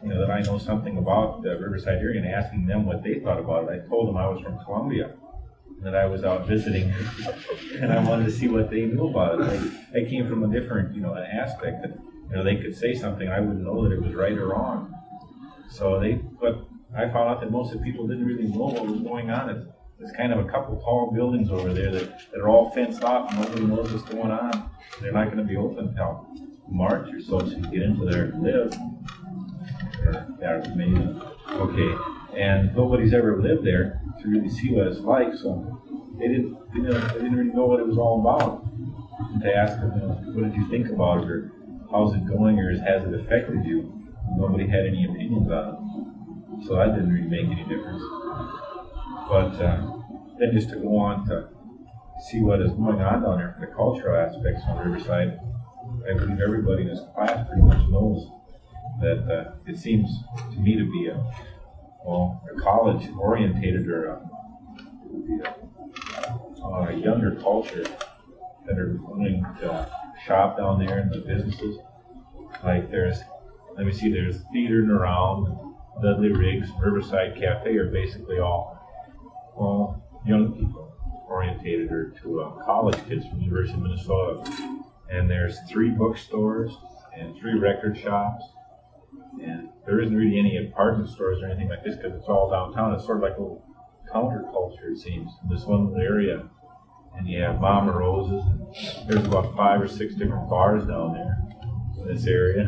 that I know something about the Riverside area, and asking them what they thought about it. I told them I was from Columbia, that I was out visiting, and I wanted to see what they knew about it. I came from a different, an aspect that, they could say something, I wouldn't know that it was right or wrong. But I found out that most of the people didn't really know what was going on. There's kind of a couple tall buildings over there that are all fenced off, and nobody knows what's going on. They're not going to be open until March or so, you get into there and live. Maybe. Okay. And nobody's ever lived there to really see what it's like, so they didn't really know what it was all about. And to ask them, what did you think about it, or how's it going, or has it affected you? Nobody had any opinions on it, so that didn't really make any difference. But then just to go on to see what is going on down there for the cultural aspects on Riverside, I believe everybody in this class pretty much knows that it seems to me to be a college orientated or a younger culture that are willing to shop down there in the businesses. Like there's Theater and Around, Dudley Riggs, Riverside Cafe are basically all young people orientated or to college kids from the University of Minnesota. And there's 3 bookstores and 3 record shops. And there isn't really any apartment stores or anything like this because it's all downtown. It's sort of like a little counterculture, it seems, in this one little area. And you have Mama Rose's. And there's about 5 or 6 different bars down there in this area.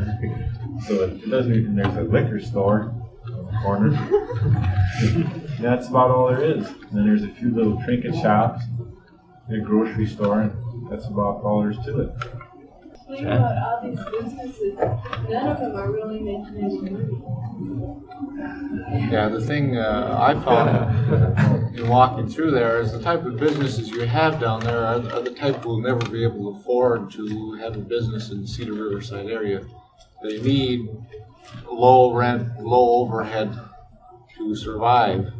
So it doesn't even, there's a liquor store on the corner. That's about all there is. And then there's a few little trinket shops, a grocery store, and that's about all there is to it. Think about all these businesses, none of them are really making any money. Yeah, the thing I found in walking through there is the type of businesses you have down there are the type who will never be able to afford to have a business in the Cedar Riverside area. They need low rent, low overhead to survive.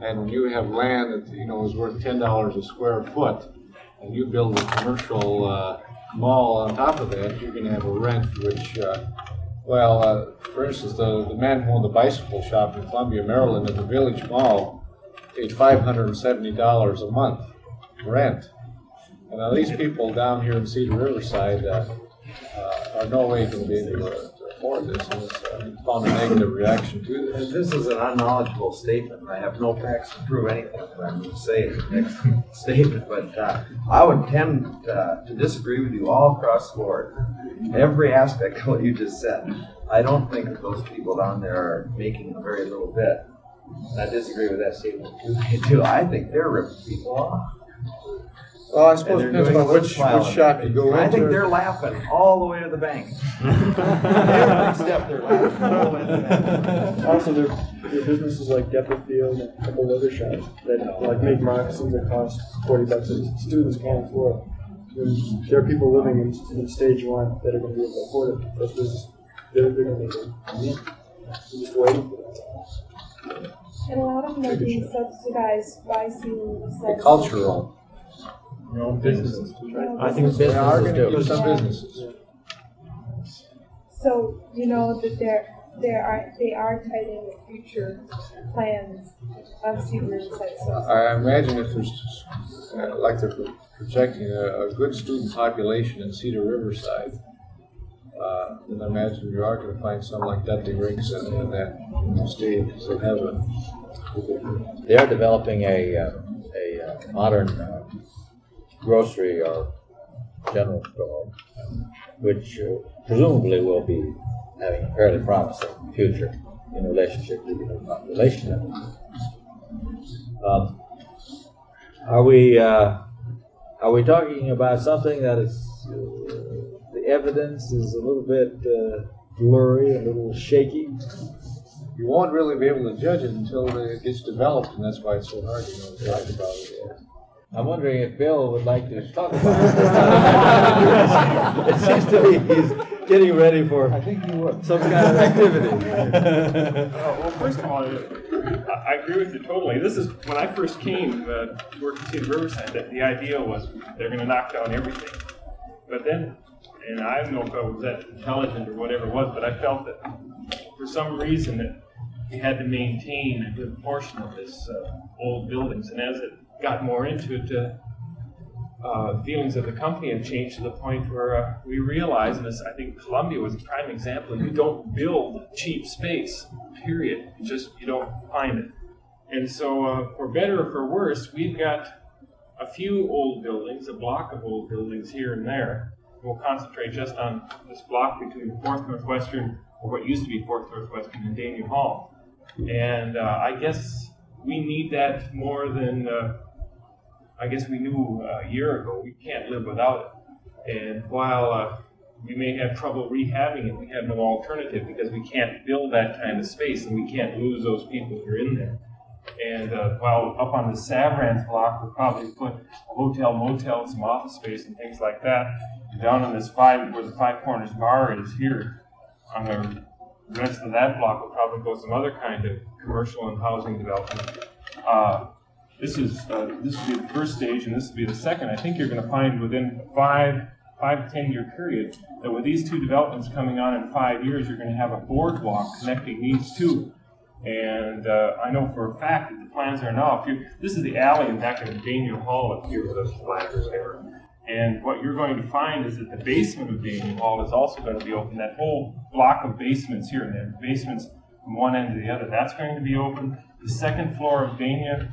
And when you have land that is worth $10 a square foot, and you build a commercial mall on top of that, you're going to have a rent which, for instance, the man who owned the bicycle shop in Columbia, Maryland, at the Village Mall, paid $570 a month rent. And now these people down here in Cedar Riverside are no way going to be able to afford this, and found a negative reaction to this. And this is an unknowledgeable statement. I have no facts to prove anything that I'm going to say in the next statement, but I would tend to disagree with you all across the board. Every aspect of what you just said. I don't think that those people down there are making a very little bit. And I disagree with that statement too. I think they're ripping people off. Well, I suppose it depends on which shop you go into. I think they're laughing all the way to the bank. Every step they're laughing all the way to the bank. Also, there are businesses like Depperfield and a couple other shops that make moccasins that cost $40 that students can't afford. There are people living in stage one that are going to be able to afford it. Those businesses, they're going to make it. They're just waiting for that. And a lot of them are being subsidized by the cultural. Businesses. I think businesses are going to do some businesses. So you know that they are tied in with future plans of Cedar Riverside. I imagine if there's like they're projecting a good student population in Cedar Riverside, then I imagine you are going to find some like Dudley Riggs in that state. So they are developing a modern grocery or general store, which presumably will be having a fairly promising future in relationship to the population. Are we talking about something that is the evidence is a little bit blurry, a little shaky? You won't really be able to judge it until it gets developed, and that's why it's so hard to talk about it. I'm wondering if Bill would like to talk about it. It seems to me he's getting ready for some kind of activity. Well, first of all, I agree with you totally. This is when I first came to work at Cedar Riverside, that the idea was they're going to knock down everything. But then, and I don't know if I was that intelligent or whatever it was, but I felt that for some reason that we had to maintain a good portion of this old buildings. And as it got more into it, feelings of the company have changed to the point where we realize, and this, I think Columbia was a prime example, you don't build cheap space, period. You don't find it. And so for better or for worse, we've got a few old buildings, a block of old buildings here and there. We'll concentrate just on this block between 4th Northwestern, or what used to be 4th Northwestern, and Daniel Hall. And I guess we need that more than I guess we knew a year ago. We can't live without it. And while we may have trouble rehabbing it, we have no alternative because we can't build that kind of space and we can't lose those people who are in there. And while up on the Savrans block, we'll probably put a hotel, motel, some office space and things like that. And down on this where the Five Corners bar is here, on the rest of that block will probably go some other kind of commercial and housing development. This will be the first stage, and this will be the second. I think you're going to find within a 5 to 10 year period that with these two developments coming on in 5 years, you're going to have a boardwalk connecting these two. And I know for a fact that the plans are now. This is the alley in back of Daniel Hall up here with those flags there. And what you're going to find is that the basement of Daniel Hall is also going to be open. That whole block of basements here, and then basements from one end to the other, that's going to be open. The second floor of Dania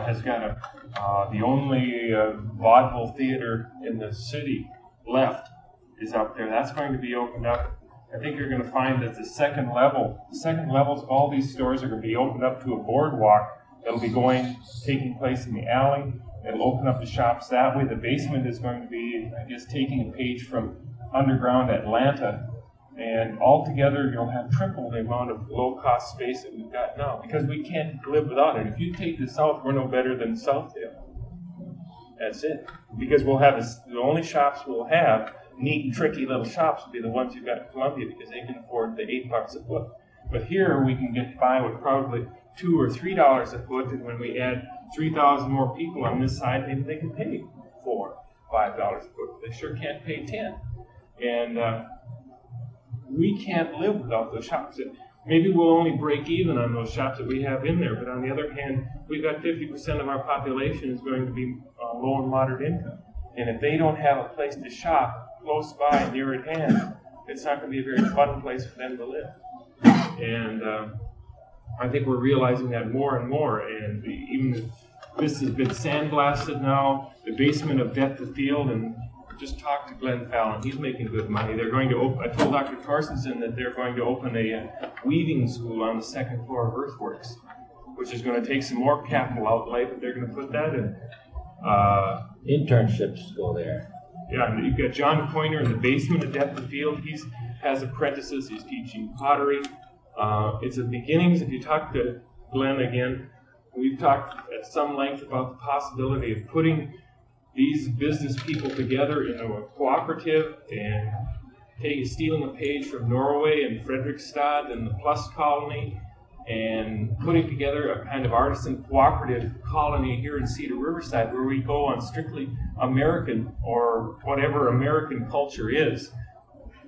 has got the only vaudeville theater in the city left is up there. That's going to be opened up. I think you're going to find that the second levels of all these stores are going to be opened up to a boardwalk that'll be taking place in the alley. It'll open up the shops that way. The basement is going to be, I guess, taking a page from underground Atlanta And altogether, you'll have triple the amount of low-cost space that we've got now, because we can't live without it. If you take the South, we're no better than Southdale. That's it. Because we'll have the only shops we'll have, neat, tricky little shops, will be the ones you've got in Columbia, because they can afford the $8 a foot. But here, we can get by with probably $2 or $3 a foot, and when we add 3,000 more people on this side, maybe they can pay $4, $5 a foot. They sure can't pay 10. And we can't live without those shops. Maybe we'll only break even on those shops that we have in there, but on the other hand, we've got 50% of our population is going to be low and moderate income. And if they don't have a place to shop close by, near at hand, it's not going to be a very fun place for them to live. And I think we're realizing that more and more. And even this has been sandblasted now, the basement of Depth of Field, and just talked to Glenn Fallon. He's making good money. They're going to open, I told Dr. Torstensen that they're going to open a weaving school on the second floor of Earthworks, which is going to take some more capital outlay, but they're going to put that in. Internships go there. Yeah, and you've got John Pointer in the basement of Depth of Field. He has apprentices. He's teaching pottery. It's the beginnings. If you talk to Glenn again, we've talked at some length about the possibility of putting these business people together into a cooperative and stealing a page from Norway and Fredrikstad and the Plus Colony and putting together a kind of artisan cooperative colony here in Cedar Riverside where we go on strictly American or whatever American culture is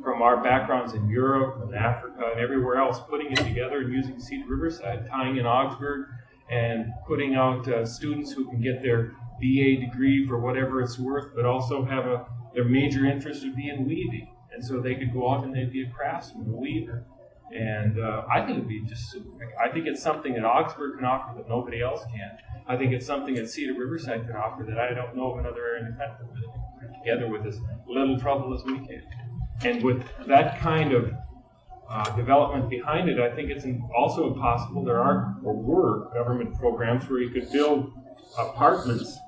from our backgrounds in Europe and Africa and everywhere else, putting it together and using Cedar Riverside, tying in Augsburg and putting out students who can get their BA degree for whatever it's worth, but also have their major interest would be in weaving. And so they could go out and they'd be a craftsman, a weaver. And I think it'd be just super. I think it's something that Augsburg can offer that nobody else can. I think it's something that Cedar Riverside can offer that I don't know of another area in the country where they can put together with as little trouble as we can. And with that kind of development behind it, I think it's also possible. There are or were government programs where you could build apartments,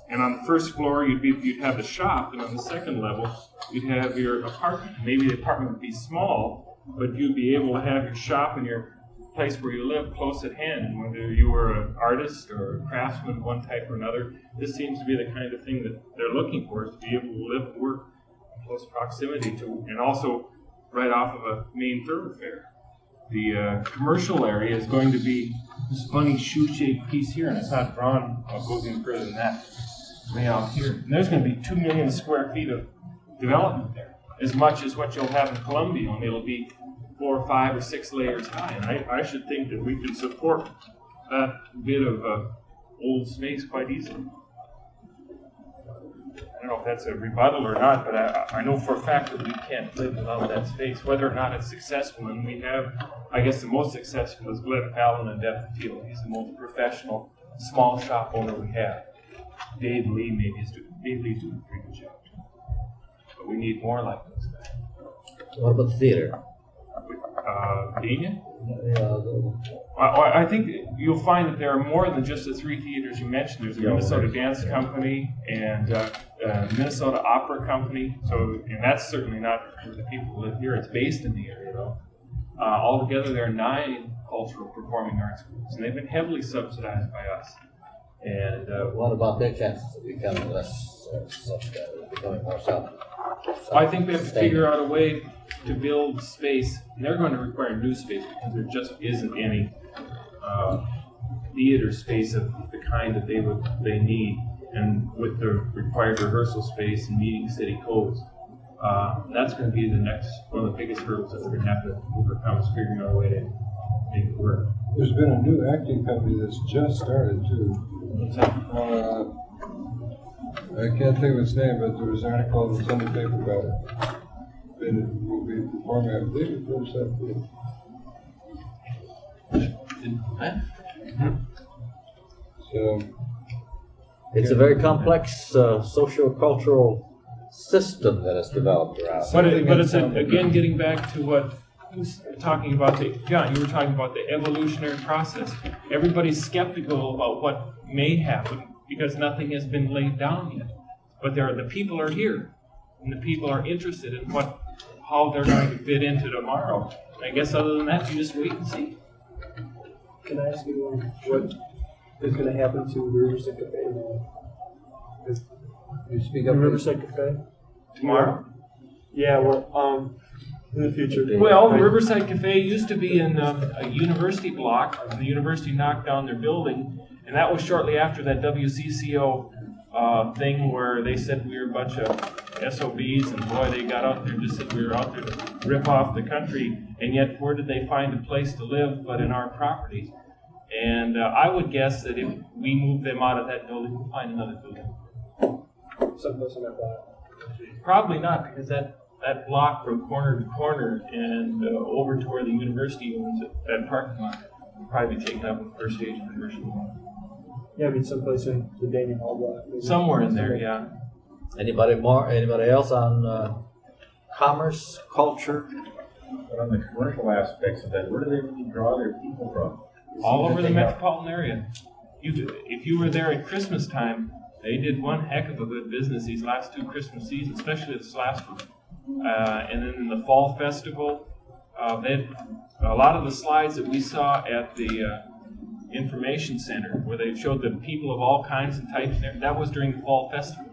and on the first floor you'd have the shop, and on the second level you'd have your apartment. Maybe the apartment would be small, but you'd be able to have your shop and your place where you live close at hand. Whether you were an artist or a craftsman of one type or another, this seems to be the kind of thing that they're looking for, is to be able to live and work in close proximity to, and also right off of a main thoroughfare. The commercial area is going to be this funny shoe-shaped piece here, and it's not drawn. It goes in further than that, way out here. And there's going to be 2 million square feet of development there, as much as what you'll have in Columbia, only it'll be 4, 5, or 6 layers high. And I should think that we could support that bit of old space quite easily. I don't know if that's a rebuttal or not, but I know for a fact that we can't live without that space, whether or not it's successful. And we have, I guess the most successful is Glenn Fallon and Depth of Field. He's the most professional small shop owner we have. Dave Lee Lee's doing a pretty good job too. But we need more like those guys. What about the theater? Dania? I think you'll find that there are more than just the 3 theaters you mentioned. There's a Minnesota Dance Company and Minnesota Opera Company. So, and that's certainly not for the people who live here. It's based in the area, though. Altogether, there are 9 cultural performing arts schools, and they've been heavily subsidized by us. And what about their chances of becoming less subsidized, becoming more self? I think we have to figure out a way to build space, and they're going to require new space because there just isn't any theater space of the kind that they need, and with the required rehearsal space and meeting city codes. That's going to be one of the biggest hurdles that we're going to have to overcome, is figuring out a way to make it work. There's been a new acting company that's just started too. What's that? I can't think of its name, but there was an article in the Sunday paper about it. It will be performing, I believe, at Riverside Theater. So, it's a very complex socio-cultural system that has developed around. But it's again getting back to what who's talking about. John, you were talking about the evolutionary process. Everybody's skeptical about what may happen because nothing has been laid down yet. But the people are here. and the people are interested in how they're going to fit into tomorrow. I guess other than that, you just wait and see. Can I ask you what is going to happen to the Riverside Cafe now? You speak The up. Riverside Cafe? Tomorrow? Yeah, well, in the future. Well, Riverside Cafe used to be in a university block, and the university knocked down their building, and that was shortly after that WCCO thing where they said we were a bunch of SOBs, and boy, they got out there and just said we were out there to rip off the country, and yet where did they find a place to live but in our property? And I would guess that if we move them out of that building, we'll find another building. Someplace in that block. Probably not, because that block from corner to corner and over to where the university owns it, that parking lot, will probably be taken up with first stage commercial. Yeah, I mean, someplace in the Daniel Hall block. Maybe. Somewhere in there, yeah. Anybody else on commerce, culture? But on the commercial aspects of that, where do they really draw their people from? All over the metropolitan area. If you were there at Christmas time, they did one heck of a good business these last 2 Christmas seasons, especially this last one. And then in the fall festival, a lot of the slides that we saw at the information center, where they showed the people of all kinds and types there, that was during the fall festival.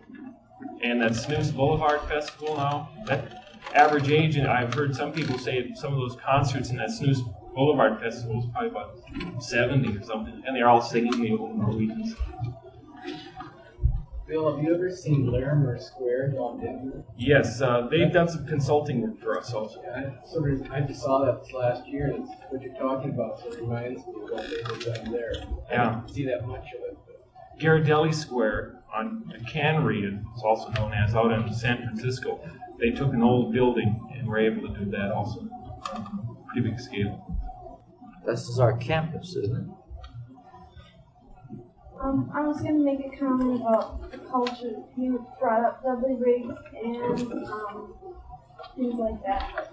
And that Snooze Boulevard Festival now, that average age, and I've heard some people say some of those concerts in that Snooze Boulevard Festival is probably about 70 or something, and they're all singing the old Norwegians. Bill, have you ever seen Larimer Square down Denver? Yes, they've done some consulting work for us also. Yeah, I just saw that this last year, and it's what you're talking about, so it reminds me of what they did down there. Yeah. I didn't see that much of it. But. Ghirardelli Square on the Cannery, it's also known as, out in San Francisco. They took an old building and were able to do that also. Pretty big scale. This is our campus, isn't it? I was going to make a comment about the culture. You brought up Dudley Riggs and things like that.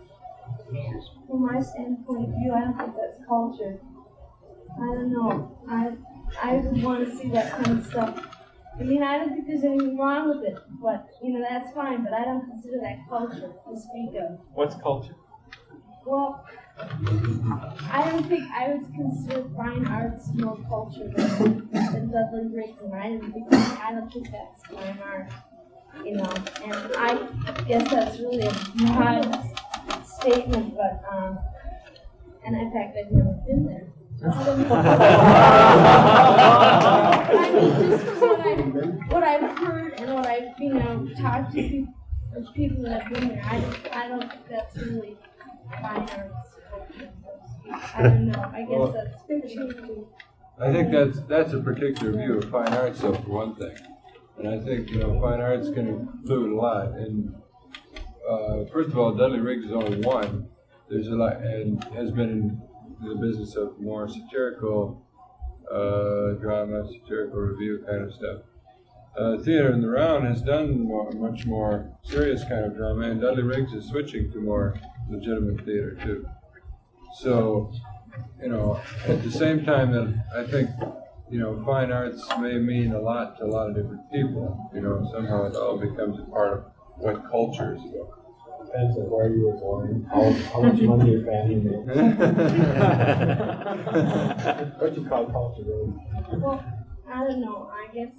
From my standpoint of view, I don't think that's culture. I don't know. I would want to see that kind of stuff. I mean, I don't think there's anything wrong with it, but, that's fine, but I don't consider that culture to speak of. What's culture? Well, I don't think I would consider fine arts more culture than Dudley Riggs, and I don't think that's fine art, and I guess that's really a broad statement, but, and in fact, I've never been there. I mean, just from what I've heard and what I've, talked to people that have been there, I don't think that's really fine arts. I don't know. I guess that's fiction. I think that's a particular view of fine arts, though, for one thing. And I think fine arts can include a lot. And first of all, Dudley Riggs is only one. There's a lot, and has been in the business of more satirical drama, satirical review kind of stuff. Theater in the Round has done much more serious kind of drama, and Dudley Riggs is switching to more legitimate theater too. So, at the same time that I think, fine arts may mean a lot to a lot of different people. Somehow it all becomes a part of what culture is about. Depends on where you were born, how much money your family made. What you call culture, really? Well, I don't know. I guess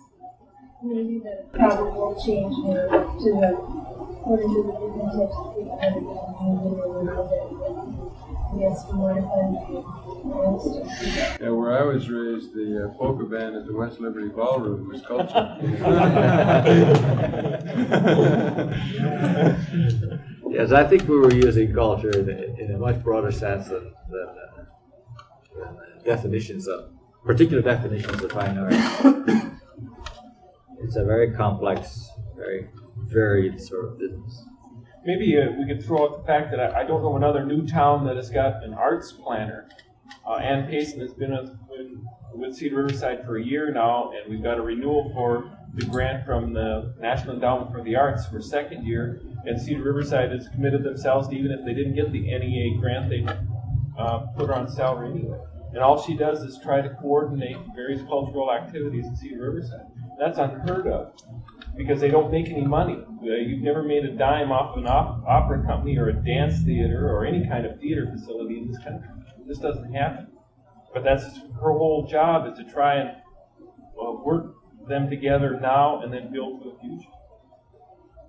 maybe the problem will change according to the different types of people that are going to yes, from what I've Yeah, where I was raised, the polka band at the West Liberty Ballroom was culture. Yes, I think we were using culture in a much broader sense than particular definitions of fine art. It's a very complex, very varied sort of business. Maybe we could throw out the fact that I don't know another new town that has got an arts planner. Ann Payson has been with Cedar Riverside for a year now, and we've got a renewal for the grant from the National Endowment for the Arts for second year. And Cedar Riverside has committed themselves to, even if they didn't get the NEA grant, they put her on salary anyway. And all she does is try to coordinate various cultural activities in Cedar Riverside. That's unheard of because they don't make any money. You've never made a dime off an opera company or a dance theater or any kind of theater facility in this country. This doesn't happen. But that's her whole job, is to try and work them together now and then build for the future.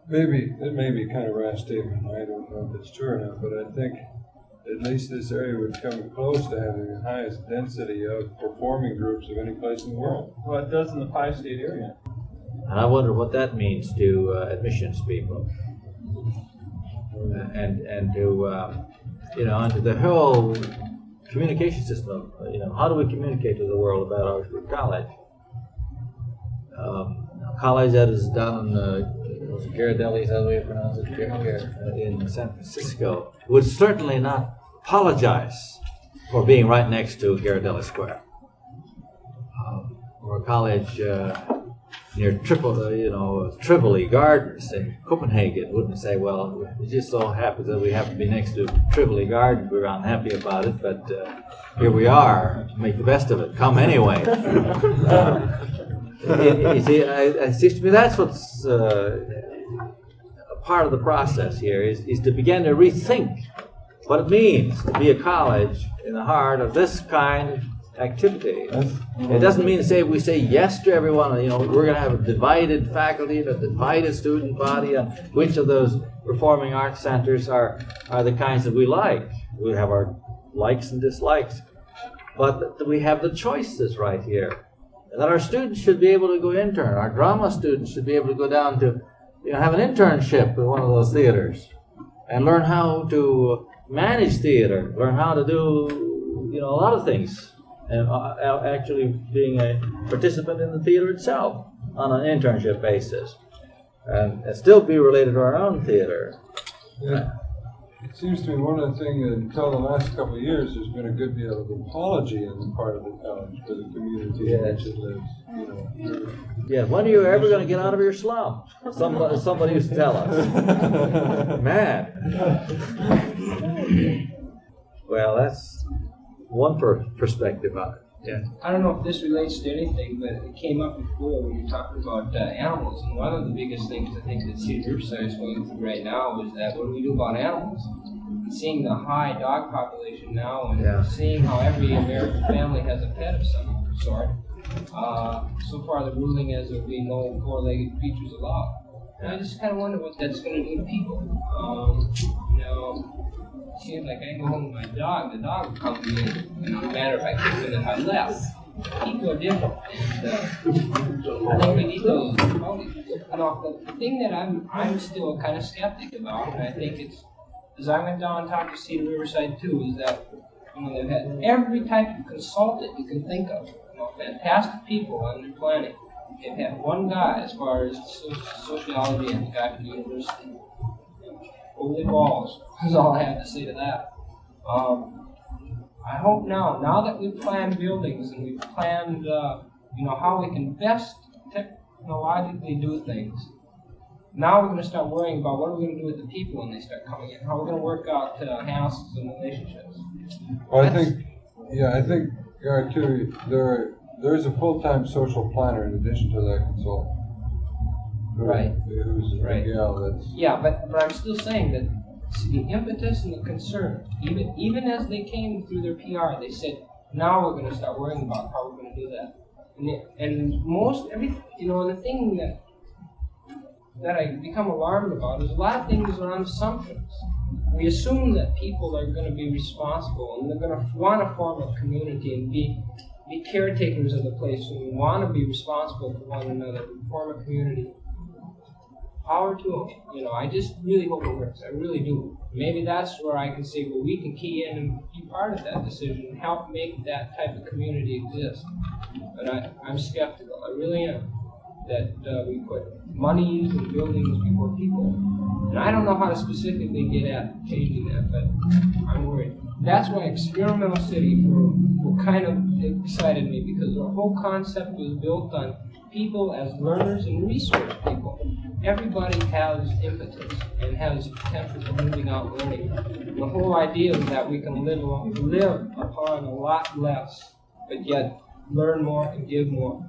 Maybe, it may be kind of a rash statement, I don't know if it's true or not, but I think at least this area would come close to having the highest density of performing groups of any place in the world. Well, it does in the 5-state area. And I wonder what that means to admissions people, and to and to the whole communication system. How do we communicate to the world about Augsburg College? College that is down in Ghirardelli, is that the way you pronounce it? In San Francisco, would certainly not apologize for being right next to Ghirardelli Square, or a college near Tivoli Gardens in Copenhagen wouldn't say, well, it just so happens that we happen to be next to Tivoli Gardens. We're unhappy about it, but here we are. Make the best of it. Come anyway. You see, it seems to me that's what's a part of the process here is to begin to rethink what it means to be a college in the heart of this kind of activity. It doesn't mean to say we say yes to everyone. We're going to have a divided faculty, a divided student body on which of those performing arts centers are the kinds that we like. We have our likes and dislikes, but we have the choices right here. And that our students should be able to go intern. Our drama students should be able to go down to, have an internship with one of those theaters and learn how to manage theater, learn how to do, a lot of things, and actually being a participant in the theater itself on an internship basis, and still be related to our own theater. Yeah. It seems to me one of the things that until the last couple of years there's been a good deal of apology on the part of the college for the community in which it lives. Yeah, when are you ever going to get out of your slum? Somebody used to tell us. Man. Well, that's one perspective on it. Yeah. I don't know if this relates to anything, but it came up before when you were talking about animals. And one of the biggest things I think that Cedar Riverside is going through right now is that what do we do about animals? And seeing the high dog population now, and seeing how every American family has a pet of some sort. So far, the ruling is there will be no four-legged creatures allowed. And I just kind of wonder what that's going to do to people. It seems like I go home with my dog, the dog would come to me, no matter if I kicked him if I left. People are different. And, I think we need those. The thing that I'm still kind of skeptic about, and I think it's, as I went down and talked to Cedar Riverside too, is that they've had every type of consultant you can think of. Fantastic people on their planning. They've had one guy as far as sociology and the guy from the university. Holy balls, is all I have to say to that. I hope now that we've planned buildings and we've planned, how we can best technologically do things, now we're going to start worrying about what are we going to do with the people when they start coming in, how we're going to work out hassles and relationships. Well, I think, too, there is a full-time social planner in addition to that consultant. Right. Who's a gal that's... Yeah, but I'm still saying that the impetus and the concern, even as they came through their PR, they said, now we're going to start worrying about how we're going to do that. And most everything, the thing that I become alarmed about is a lot of things are on assumptions. We assume that people are going to be responsible and they're going to want to form a community and be caretakers of the place and want to be responsible for one another and form a community. Power to them. I just really hope it works. I really do. Maybe that's where I can say, well, we can key in and be part of that decision and help make that type of community exist. But I'm skeptical. I really am. That we put monies and buildings before people. And I don't know how to specifically get at changing that, but I'm worried. That's why Experimental City were kind of excited me, because our whole concept was built on people as learners and resource people. Everybody has impetus and has potential for moving out learning. The whole idea is that we can live upon a lot less, but yet learn more and give more.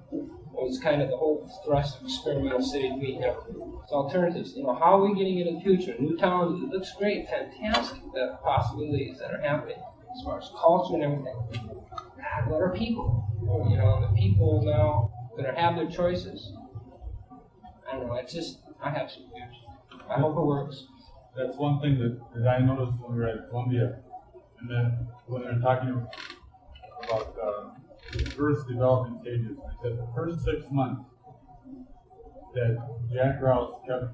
was kind of the whole thrust of experimental city to me. It's alternatives. How are we getting into the future? New towns, it looks great, fantastic, the possibilities that are happening as far as culture and everything. God, what are people? The people now that have their choices. I don't know, I have some fears. I hope it works. That's one thing that I noticed when we were at Columbia, and then when they're talking about the first development stages, I said the first 6 months that Jack Rouse kept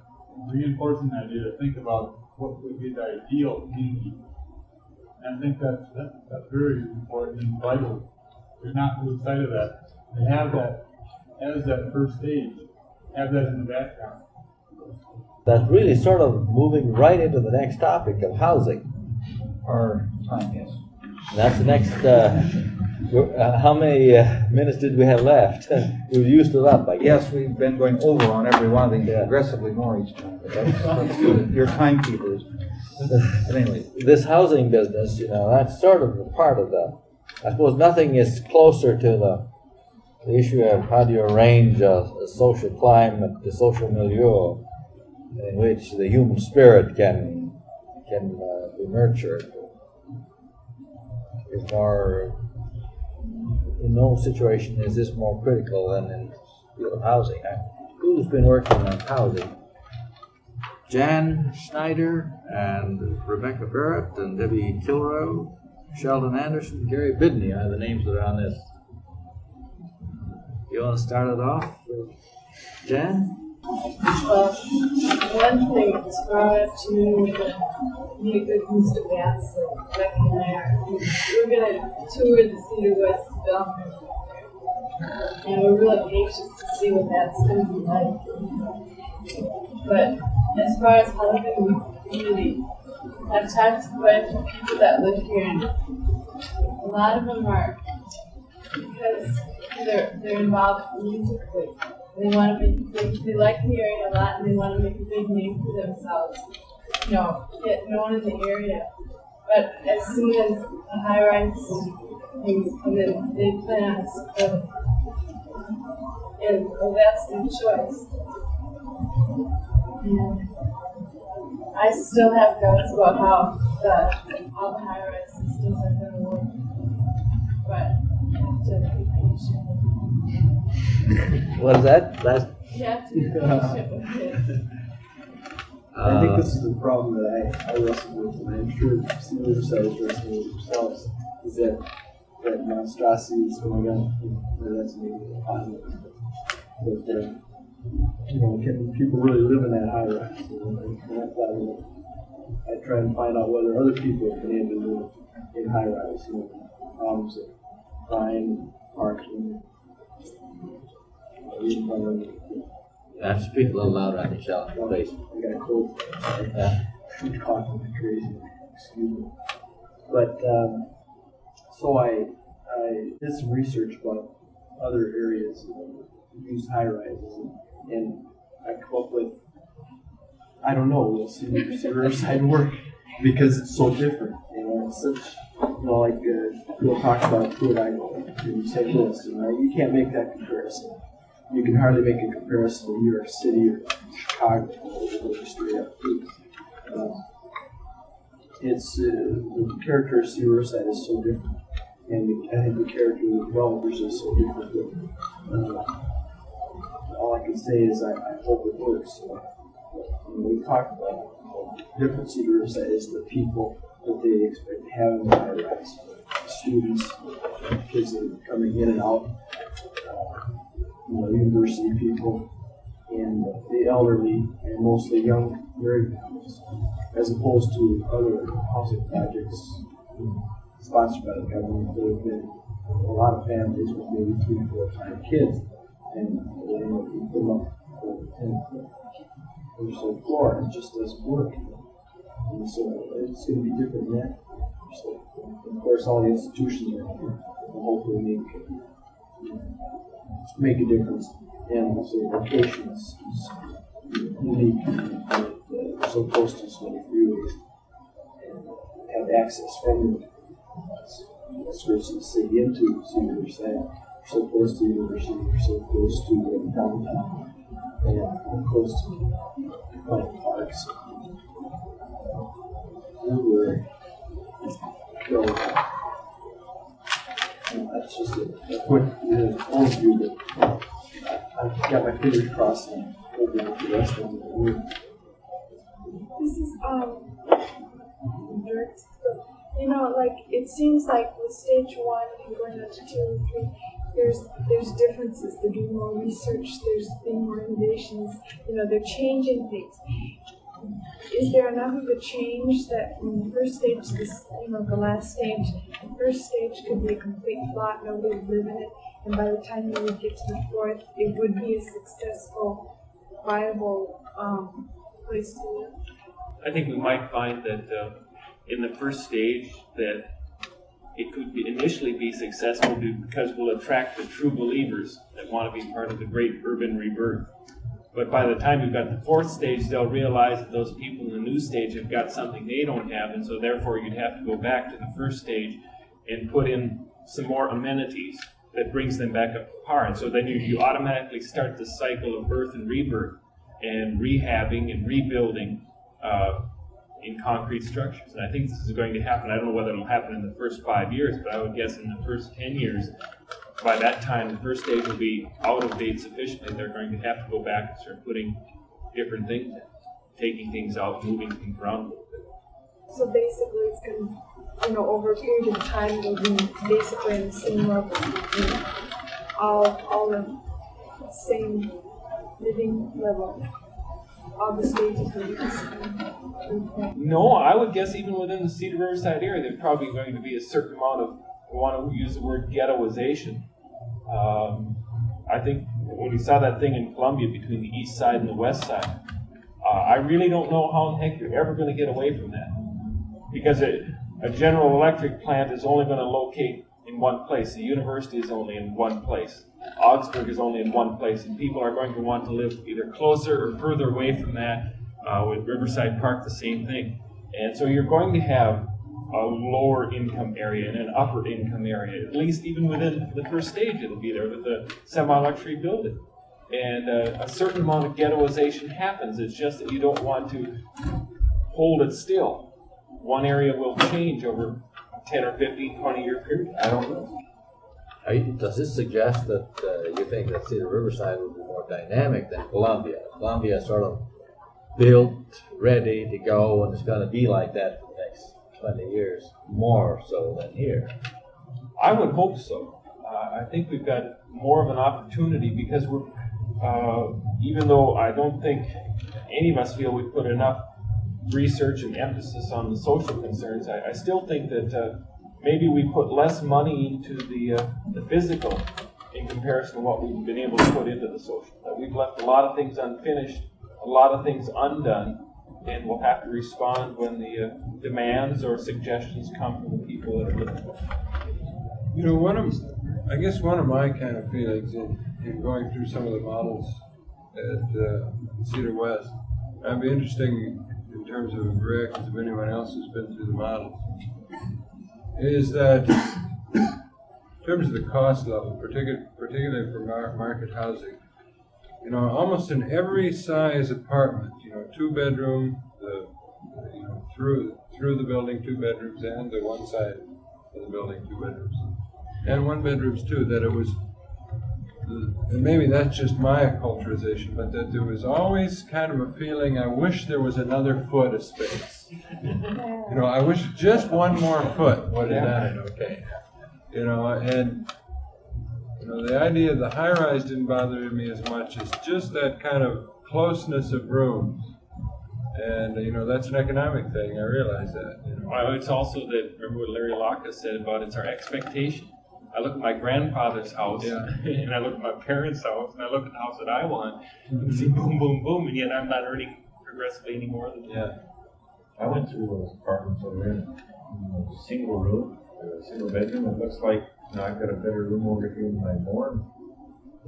reinforcing the idea to think about what would be the ideal community. And I think that's very important and vital to not lose sight of that. And have that as that first stage, have that in the background. That's really sort of moving right into the next topic of housing. Or time, yes. And that's the next, how many minutes did we have left? We've used it up, I guess. Yes, we've been going over on every one of these, progressively more each time. But that's good. Your timekeepers. But anyway, this housing business, that's sort of a part of I suppose nothing is closer to the issue of how do you arrange a social climate, the social milieu in which the human spirit can be nurtured. It's more, in no situation is this more critical than in the field of housing. Who's been working on housing? Jan Schneider and Rebecca Barrett and Debbie Kilroe, Sheldon Anderson, Gary Bidney are the names that are on this. You want to start it off, Jan? Well, one thing as far as to me, meet with Mr. Vance and Becky and I we're going to tour the Cedar West development. And we're really anxious to see what that's going to be like. But as far as housing in the community, I've talked to quite a few people that live here, and a lot of them are, because they're involved musically. They want to they like the area a lot, and they want to make a big name for themselves. Get known in the area. But as soon as the high-rise things come in, they plan on splitting. And that's their choice. And I still have doubts about how all the high-rise systems are going to work. But you have to be patient. What is that? You have to be patient with it. I think this is the problem that I wrestle with, and I'm sure some other sides wrestle with themselves, is that monstrosity is going on, whether that's maybe positive. But, can people really live in that high rise? I try and find out whether other people have been able to live in high rise, problems of crime, parking, Have to speak a little louder on the shelf, please. I got a cold. I'm coughing like crazy. Excuse me. But so I did some research about other areas that use high rises, and I come up with, I don't know, we'll see Riverside work because it's so different. It's such, like Bill talked about Pruitt, in St. Louis, you can't make that comparison. You can hardly make a comparison to New York City or Chicago, straight up. It's the character of Riverside is so different, and I think the character of the developers is so different. All I can say is I hope it works. We talked about how different Riverside is the people that they expect to have in the high rise. Students, kids that are coming in and out, university people, and the elderly, and mostly young married families, as opposed to other housing projects sponsored by the government. There have been a lot of families with maybe 3 or 4 times kids, and they put them up for the 10th or so floor, and it just doesn't work. And so it's going to be different than that. So, of course, all the institutions are here to hopefully make a difference. And also, location is unique, and so close to so many freeways, and have access from the skirts of the city into Riverside so close to the university, we're so close to downtown, and we're close to plant parks. Everywhere. So, that's just a quick point of view, but I've got my fingers crossed and hoping with the rest of the room. This is direct. You know, like it seems like with stage 1 and going on to 2 and 3, there's differences. They're doing more research. There's being more innovations. You know, they're changing things. Is there enough of a change that from the first stage to this, you know, the last stage, the first stage could be a complete flop, nobody would live in it, and by the time you would get to the 4th, it would be a successful, viable place to live? I think we might find that in the first stage that it could initially be successful because we'll attract the true believers that want to be part of the great urban rebirth. But by the time you've got the 4th stage, they'll realize that those people in the new stage have got something they don't have, and so therefore you'd have to go back to the first stage and put in some more amenities that brings them back up to par. And so then you automatically start the cycle of birth and rebirth and rehabbing and rebuilding in concrete structures. And I think this is going to happen. I don't know whether it'll happen in the first 5 years, but I would guess in the first 10 years, by that time, the first stage will be out of date sufficiently. They're going to have to go back and start putting different things in, taking things out, moving things around a little bit. So basically, it's going to, you know, over a period of time, it'll be basically in the same level, you know, all the same living level. All the stages will be the same. No, I would guess even within the Cedar Riverside area, there's probably going to be a certain amount of, I want to use the word ghettoization. I think when we saw that thing in Columbia between the east side and the west side, I really don't know how in the heck you're ever going to get away from that. Because a General Electric plant is only going to locate in one place. The university is only in one place. Augsburg is only in one place, and people are going to want to live either closer or further away from that. With Riverside Park, the same thing. And so you're going to have a lower income area and an upper income area, at least even within the first stage it'll be there with the semi-luxury building. And a certain amount of ghettoization happens. It's just that you don't want to hold it still. One area will change over a 10 or 15, 20-year period. I don't know. Does this suggest that you think that Cedar Riverside will be more dynamic than Columbia? Columbia is sort of built, ready to go, and it's going to be like that for the next 20 years, more so than here. I would hope so. I think we've got more of an opportunity because we're, even though I don't think any of us feel we put enough research and emphasis on the social concerns, I still think that maybe we put less money into the physical in comparison to what we've been able to put into the social. That we've left a lot of things unfinished, a lot of things undone, and we'll have to respond when the demands or suggestions come from the people that are living. You know, I guess one of my kind of feelings in going through some of the models at Cedar West, that'd be interesting in terms of reactions of anyone else who's been through the models, is that in terms of the cost level, particularly for market housing, you know, almost in every size apartment, you know, 2-bedroom, you know, through the building, 2 bedrooms, and the one side of the building, 2 bedrooms, and 1 bedrooms too. That it was, and maybe that's just my acculturation, but that there was always kind of a feeling, I wish there was another foot of space. You know, I wish just one more foot would have done it okay. You know, and you know, the idea of the high-rise didn't bother me as much as just that kind of closeness of rooms. And, you know, that's an economic thing, I realize that. You know. Well, it's also that, remember what Larry Locke said about it's our expectation. I look at my grandfather's house, and I look at my parents' house, and I look at the house that I want, and see boom, boom, boom, and yet I'm not earning progressively any more than that. I went through those apartments over there, single room, single bedroom. It looks like, you know, I've got a better room over here in my dorm.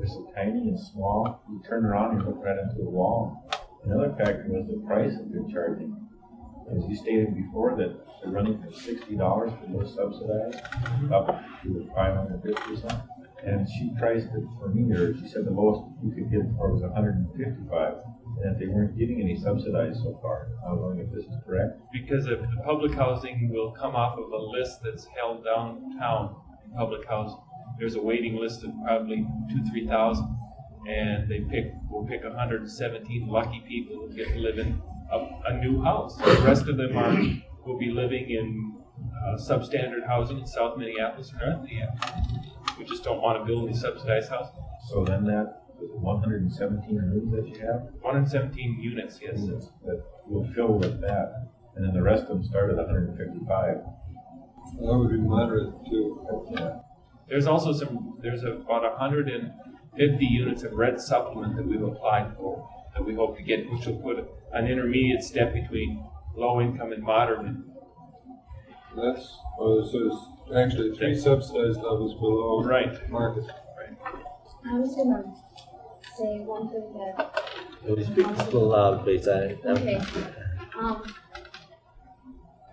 It's so tiny and small. You turn around, you look right into the wall. Another factor was the price that they're charging. As you stated before, that they're running for $60 for those subsidized, up to $550 or something. And she priced it for me, or she said the lowest you could get for was 155, and that they weren't getting any subsidized so far. I was wondering if this is correct. Because if the public housing will come off of a list that's held downtown in public housing. There's a waiting list of probably 2,000-3,000, and will pick 117 lucky people who get to live in a new house. The rest of them will be living in substandard housing in South Minneapolis or North Minneapolis. We just don't want to build any subsidized housing. So then that 117 rooms that you have? 117 units, yes. That will fill with that, and then the rest of them start at 155. That would be moderate too. Yeah. There's also there's about 150 units of red supplement that we've applied for, that we hope to get, which will put an intermediate step between low income and moderate income. So there's actually 3 subsidized levels below market. Right. I was gonna say one thing that. Will you speak a little loud, please? Okay.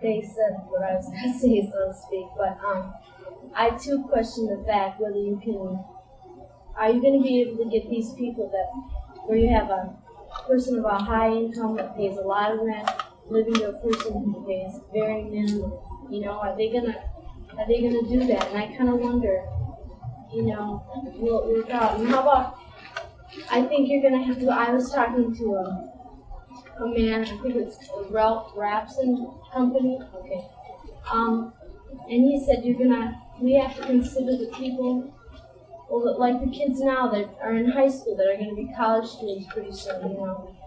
They said what I was gonna say, so to speak, but I too question the fact whether are you going to be able to get these people where you have a person of a high income that pays a lot of rent, living to a person who pays very minimum. Are they gonna do that? And I kind of wonder, will it work out? And how about? I think you're gonna have to. I was talking to a man. I think it's Ralph Rapson Company. Okay. And he said we have to consider the people, like the kids now that are in high school that are going to be college students pretty soon,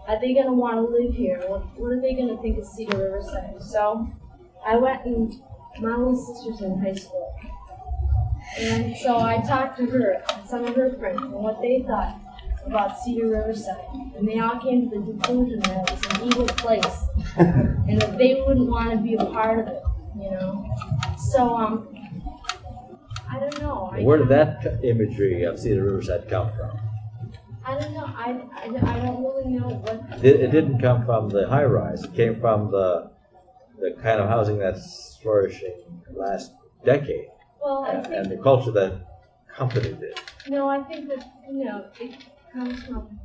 Are they going to want to live here? What are they going to think of Cedar Riverside? So I went and my little sister's in high school. And so I talked to her and some of her friends and what they thought about Cedar Riverside. And they all came to the conclusion that it was an evil place and that they wouldn't want to be a part of it, So, I don't know. Where did that imagery of Cedar Riverside come from? I don't know. I don't really know what. It didn't come from the high rise. It came from the kind of housing that's flourishing last decade. Well, I think, and the culture that accompanied it. No, I think that it comes from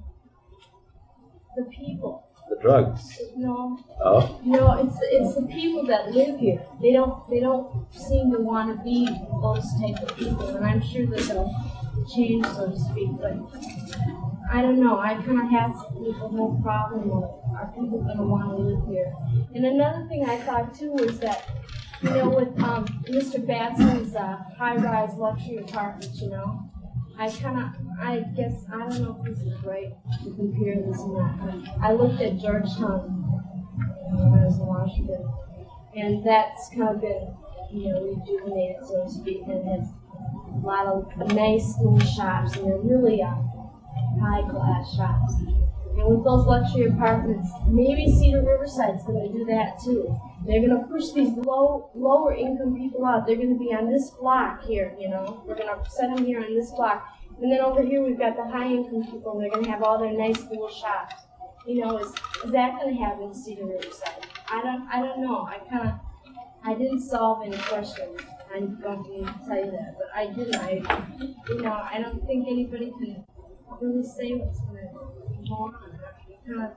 the people. The drugs. No. Oh. No, it's the people that live here. They don't seem to want to be those type of people, and I'm sure that they'll change, so to speak. But I don't know. I kind of have the whole problem of are people going to want to live here? And another thing I thought too was that with Mr. Batson's high-rise luxury apartments, I guess, I don't know if this is right to compare this or not. I looked at Georgetown when I was in Washington, and that's kind of been, rejuvenated, so to speak, and has a lot of nice little shops, and they're really high-class shops. And with those luxury apartments, maybe Cedar Riverside's going to do that too. They're going to push these lower income people out. They're going to be on this block here, We're going to set them here on this block. And then over here we've got the high income people, and they're going to have all their nice little shops. Is that going to happen in Cedar Riverside? I don't know. I didn't solve any questions. I don't need to tell you that, but I didn't. I don't think anybody can really say what's going to go on. It kind of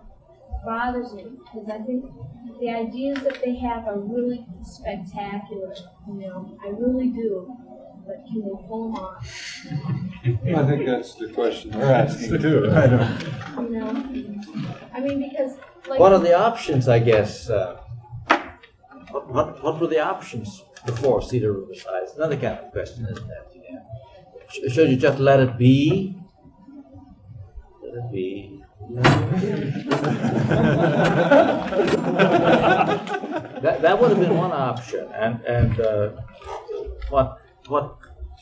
bothers me because I think the ideas that they have are really spectacular. I really do. But can they pull them off? I think that's the question we're asking too. Because what are the options? I guess. What were the options before Cedar Riverside? It's another kind of question, isn't it? Yeah. Should you just let it be? Let it be. that would have been one option, and what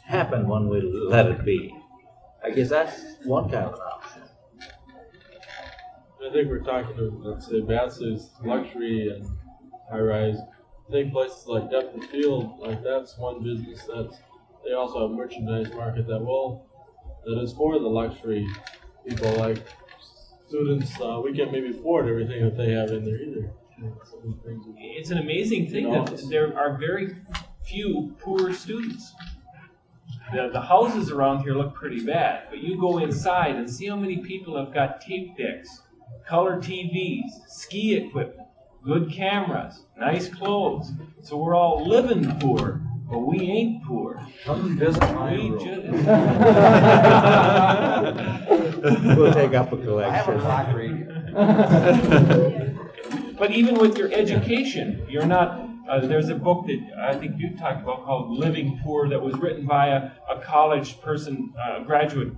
happened when we let it be? I guess that's one kind of an option. I think we're talking of, let's say, Bass's luxury and high-rise. I think places like Depth Field, like that's one business they also have a merchandise market that is for the luxury people, like students. We can't maybe afford everything that they have in there either. It's an amazing thing that there are very few poor students. the houses around here look pretty bad, but you go inside and see how many people have got tape decks, color TVs, ski equipment, good cameras, nice clothes. So we're all living poor, but we ain't poor. Come visit my room. We'll take up a collection. I have a black radio. But even with your education, you're not. There's a book that I think you talked about called Living Poor that was written by a college person, graduate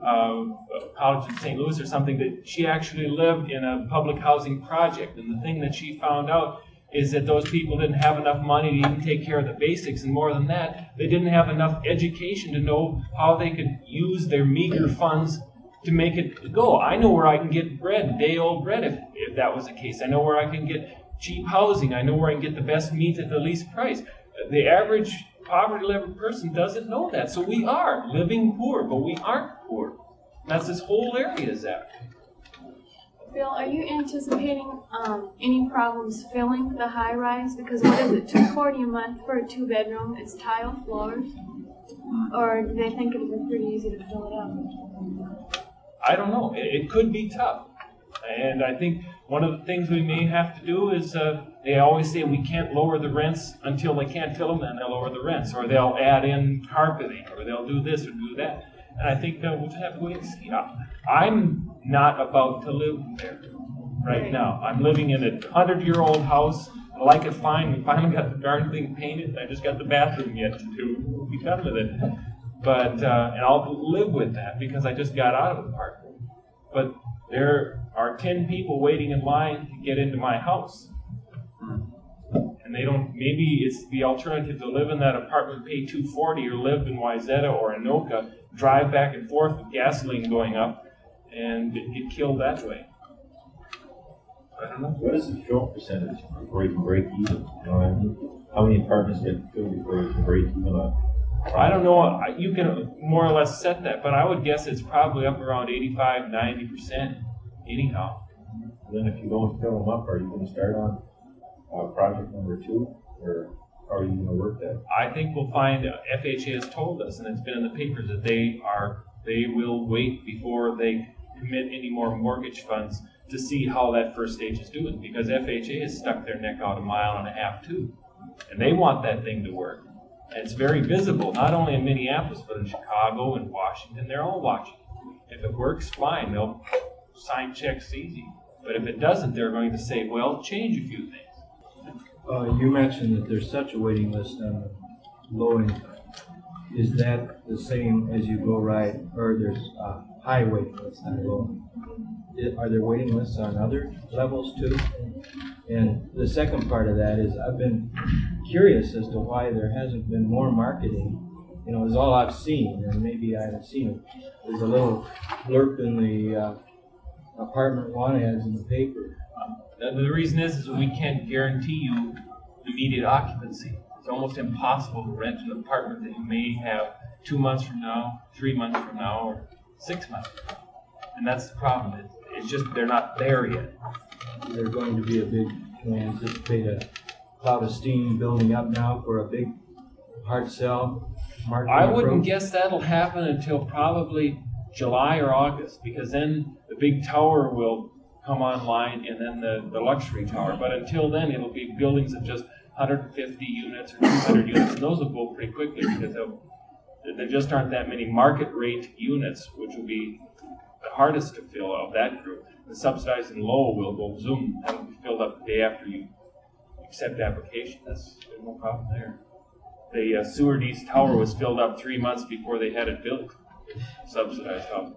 college in St. Louis or something, that she actually lived in a public housing project. And the thing that she found out is that those people didn't have enough money to even take care of the basics. And more than that, they didn't have enough education to know how they could use their meager funds to make it go. I know where I can get bread, day-old bread, if that was the case. I know where I can get cheap housing. I know where I can get the best meat at the least price. The average poverty-level person doesn't know that. So we are living poor, but we aren't poor. That's this whole area is that. Bill, are you anticipating any problems filling the high-rise? Because what is it, $240 a month for a 2-bedroom? It's tile floors? Or do they think it'll be pretty easy to fill it up? I don't know. It could be tough. And I think one of the things we may have to do is, they always say we can't lower the rents until they can't fill them, and they'll lower the rents. Or they'll add in carpeting, or they'll do this or do that. And I think we'll just have to wait and see. I'm not about to live there right now. I'm living in a 100-year-old house. I like it fine. We finally got the darn thing painted. I just got the bathroom yet to do. We'll be done with it. But, and I'll live with that because I just got out of the apartment. But there are 10 people waiting in line to get into my house. And they don't, maybe it's the alternative to live in that apartment, pay $240, or live in Wayzata or Anoka, drive back and forth with gasoline going up, and get killed that way. I don't know. What is the fill percentage before you can break even? You know what I mean? How many apartments get filled before you can break even up? I don't know. You can more or less set that, but I would guess it's probably up around 85, 90% anyhow. Then if you don't fill them up, are you going to start on project number 2, or how are you going to work that? I think we'll find, FHA has told us, and it's been in the papers, that they will wait before they commit any more mortgage funds to see how that first stage is doing, because FHA has stuck their neck out 1.5 miles too, and they want that thing to work. And it's very visible, not only in Minneapolis, but in Chicago and Washington. They're all watching. If it works, fine. They'll sign checks easy. But if it doesn't, they're going to say, well, change a few things. You mentioned that there's such a waiting list on low income. Is that the same as you go right, or there's a high waiting list on low income? Are there waiting lists on other levels too? And the second part of that is, I've been curious as to why there hasn't been more marketing. You know, is all I've seen, and maybe I haven't seen it. There's a little blurb in the apartment 1 ads in the paper. The reason is we can't guarantee you immediate occupancy. It's almost impossible to rent an apartment that you may have 2 months from now, 3 months from now, or 6 months from now. And that's the problem. It's just they're not there yet. There's going to be a big, can we anticipate a cloud of steam building up now for a big hard sell marketing I wouldn't approach? guess that'll happen until probably July or August, because then the big tower will come online, and then the luxury tower. But until then, it'll be buildings of just 150 units or 200 units, and those will go pretty quickly because there just aren't that many market rate units, which will be the hardest to fill of that group. The subsidized and low will go zoom and be filled up the day after you accept application. There's no problem there. The Seward East Tower was filled up 3 months before they had it built, subsidized housing.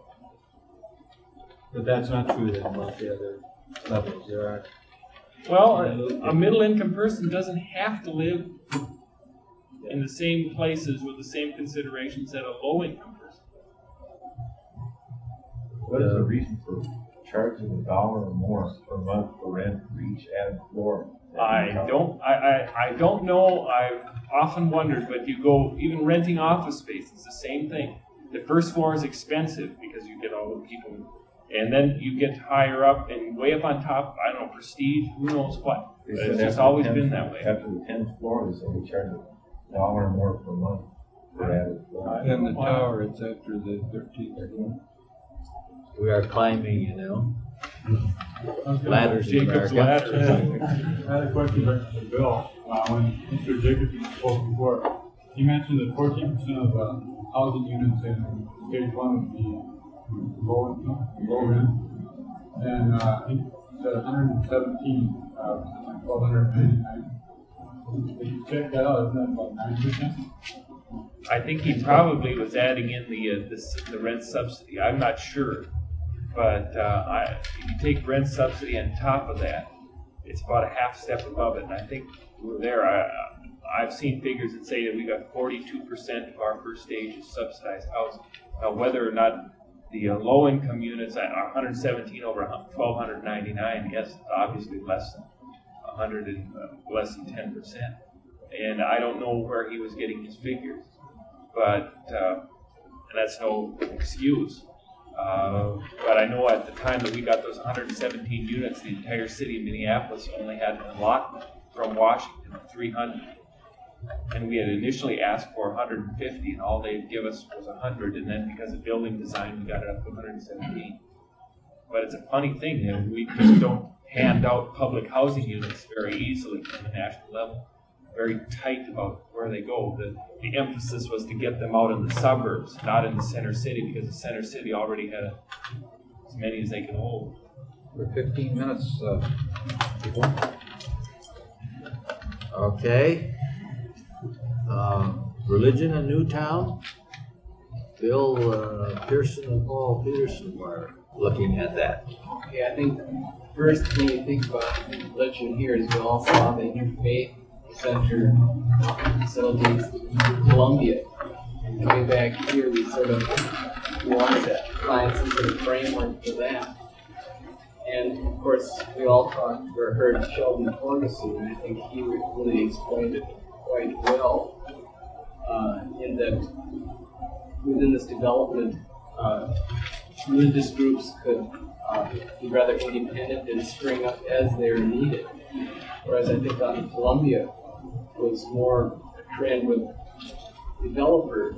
But that's not true then about the other levels. There are. Well, a middle-income person doesn't have to live in the same places with the same considerations that a low-income person. What is the reason for charging $1 or more per month for rent for each added floor? I don't know. I've often wondered, but you go, even renting office space, it's the same thing. The first floor is expensive because you get all the people, and then you get higher up, and way up on top, I don't know, prestige, who knows what. But it's just always been that way. After the 10th floor, they say we charge $1 or more per month And the tower, it's after the 13th. We are climbing, you know. Ladders in Jacob's America. ladder. I had a question back to Bill. When Mr. Jacobson spoke before, he mentioned that 14% of housing units in stage 1 would be low income, low rent. And I think he said 117, like 1,299. Did you check that out? Isn't that about 9%? I think he probably was adding in the rent subsidy. I'm not sure, but if you take rent subsidy on top of that, it's about a half step above it. And I think we're there. I've seen figures that say that we got 42% of our first stage is subsidized housing. Now, whether or not the low-income units are 117 over 1,299, yes, obviously less than 100 and less than 10%. And I don't know where he was getting his figures, but that's no excuse. But I know at the time that we got those 117 units, the entire city of Minneapolis only had an allotment from Washington of 300. And we had initially asked for 150, and all they'd give us was 100, and then because of building design, we got it up to 117. But it's a funny thing, you know, we just don't hand out public housing units very easily from the national level. Very tight about where they go. The emphasis was to get them out in the suburbs, not in the center city, because the center city already had as many as they could hold. For 15 minutes, people. Okay. Religion in Newtown. Bill Pearson and Paul Peterson were looking at that. Okay, I think first thing you think about religion here is we all saw the Interfaith Center facilities in Columbia. And coming back here, we sort of wanted to find some sort of framework for that. And of course, we all talked or heard Sheldon Ferguson, and I think he really explained it quite well. In that within this development, religious groups could be rather independent and spring up as they're needed. Whereas I think out in Columbia was more a trend with developers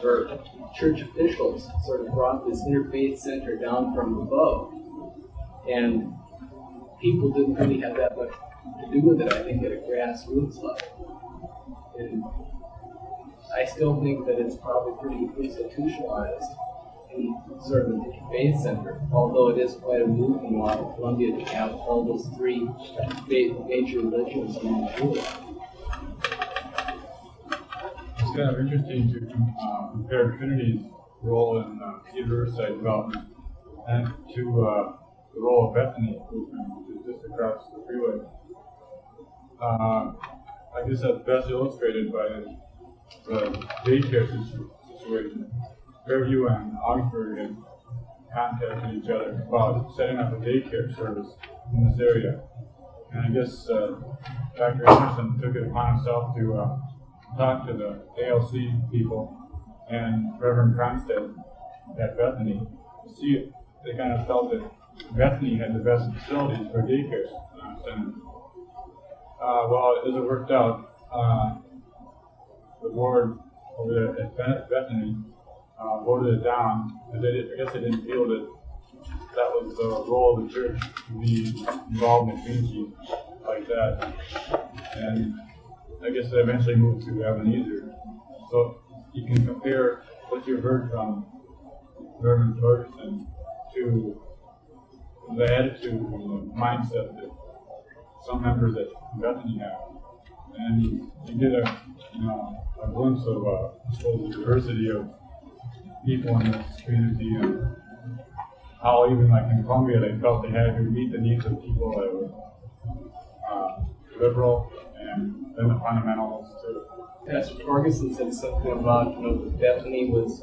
or church officials sort of brought this interfaith center down from above. And people didn't really have that much to do with it, I think, at a grassroots level. And I still think that it's probably pretty institutionalized in sort of an interfaith center, although it is quite a move from out of Columbia to have all those three major religions in the world. It's kind of interesting to compare Trinity's role in Cedar Riverside development and to the role of Bethany, which is just across the freeway. I guess that's best illustrated by the daycare situation. Fairview and Augsburg had contacted each other about setting up a daycare service in this area. And I guess Dr. Anderson took it upon himself to talk to the ALC people and Reverend Cronstead at Bethany to see if they kind of felt that Bethany had the best facilities for daycare center. Well, as it worked out, the board over there at Bethany voted it down. I guess they didn't feel that that was the role of the church to be involved in community like that. And I guess they eventually moved to Ebenezer. So you can compare what you heard from Reverend Ferguson to the attitude and the mindset that some members at Bethany have. And you get a glimpse of the diversity of people in this community and how even like in Columbia they felt they had to meet the needs of people that were liberal and then the fundamentals too. Pastor Ferguson said something about that Bethany was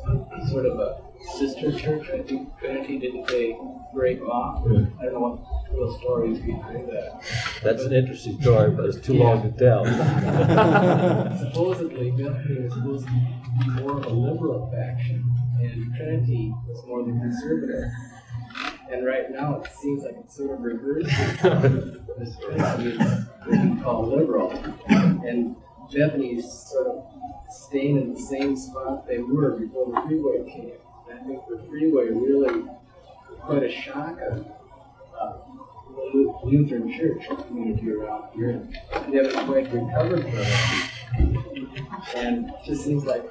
sort of a sister church. I think Trinity didn't they break off? Yeah. I don't know what real story is behind that. That's an interesting story, but it's too long to tell. Supposedly Bethany was supposed to be more of a liberal faction, and Trinity was more the conservative. And right now it seems like it's sort of reversed. This Trinity is what we call liberal, and Bethany's sort of staying in the same spot they were before the freeway came. And I think the freeway really put quite a shock on the Lutheran Church community around here, and they haven't quite recovered from it. And it just seems like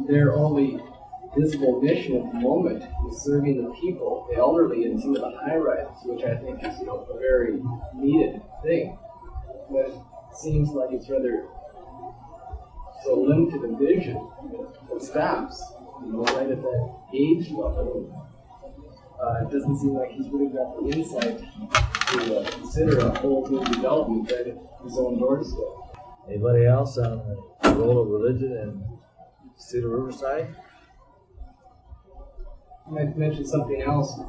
their only visible mission at the moment is serving the people, the elderly, in some of the high rises, which I think is a very needed thing. But it seems like it's rather so limited a vision that stops, right at that age level. It doesn't seem like he's really got the insight to consider a whole new development right at his own doorstep. Anybody else on the role of religion in Cedar Riverside? I might mention something else.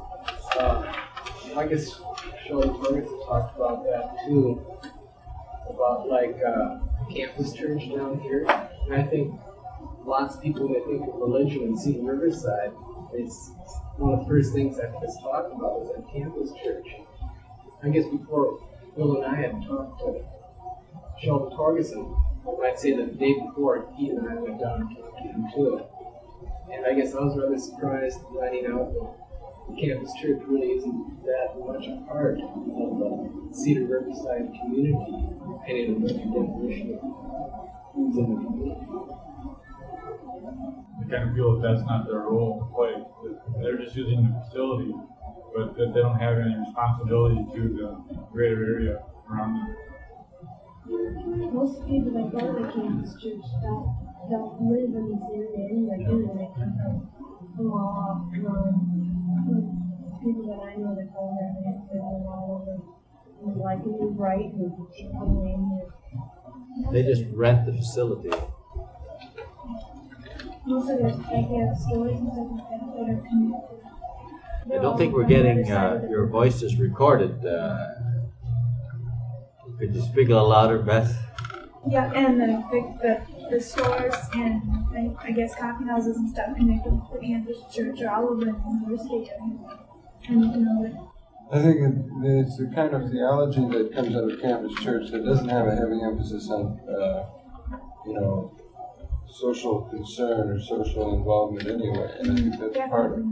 I guess Sheldon Ferguson talked about that too, about campus church down here. And I think lots of people, when they think of religion in Cedar Riverside, it's one of the first things I just talked about is a campus church. I guess before Bill and I had talked to Sheldon Torgerson, I'd say that the day before, he and I went down and talked to him too. And I guess I was rather surprised finding out that the campus church really isn't that much a part of the Cedar Riverside community, depending on what your definition of who's in the community. I kind of feel that that's not their role to play. They're just using the facility, but that they don't have any responsibility to the greater area around them. Most people that go to the campus church don't live in this area anyway, do they? They come from all off people that I know that go there, they live all over. And like in New Brighton, and come away in here. They just rent the facility. Most of it, they have stories and stuff like that are connected. I don't think we're getting your voices recorded. Could you speak a little louder, Beth? Yeah, and the stores and I guess coffee houses and stuff connected with the campus church are all over the university. And I think it's the kind of theology that comes out of campus church that doesn't have a heavy emphasis on, social concern or social involvement anyway. And I think that's part of,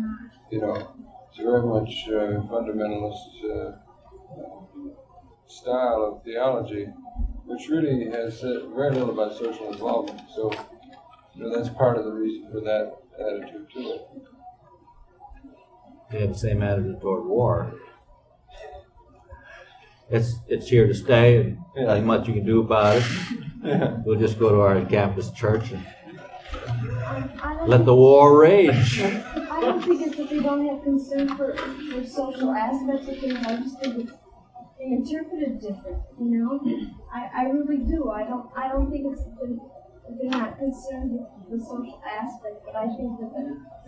it's very much fundamentalist style of theology, which really has very little about social involvement. So, that's part of the reason for that attitude to it. They have the same attitude toward war. It's here to stay, and not much you can do about it. We'll just go to our campus church and let the war rage. I don't think it's that they don't have concern for social aspects of things. I just think it's they interpret it different, I really do. I don't think it's that they're not concerned with the social aspect, but I think that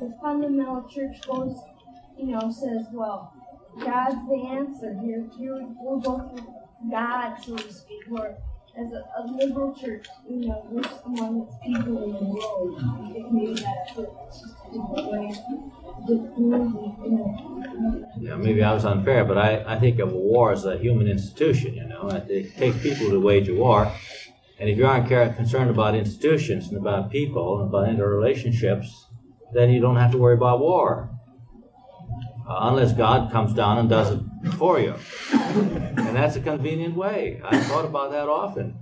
the fundamental church goes, says, well, God's the answer. Here we'll go through God, so to speak, or as a liberal church, which among its people in the world, it made that it's just a different way, different movie, Yeah, maybe I was unfair, but I think of a war as a human institution, It takes people to wage a war. And if you aren't concerned about institutions and about people and about interrelationships, then you don't have to worry about war. Unless God comes down and does it for you. And that's a convenient way. I've thought about that often.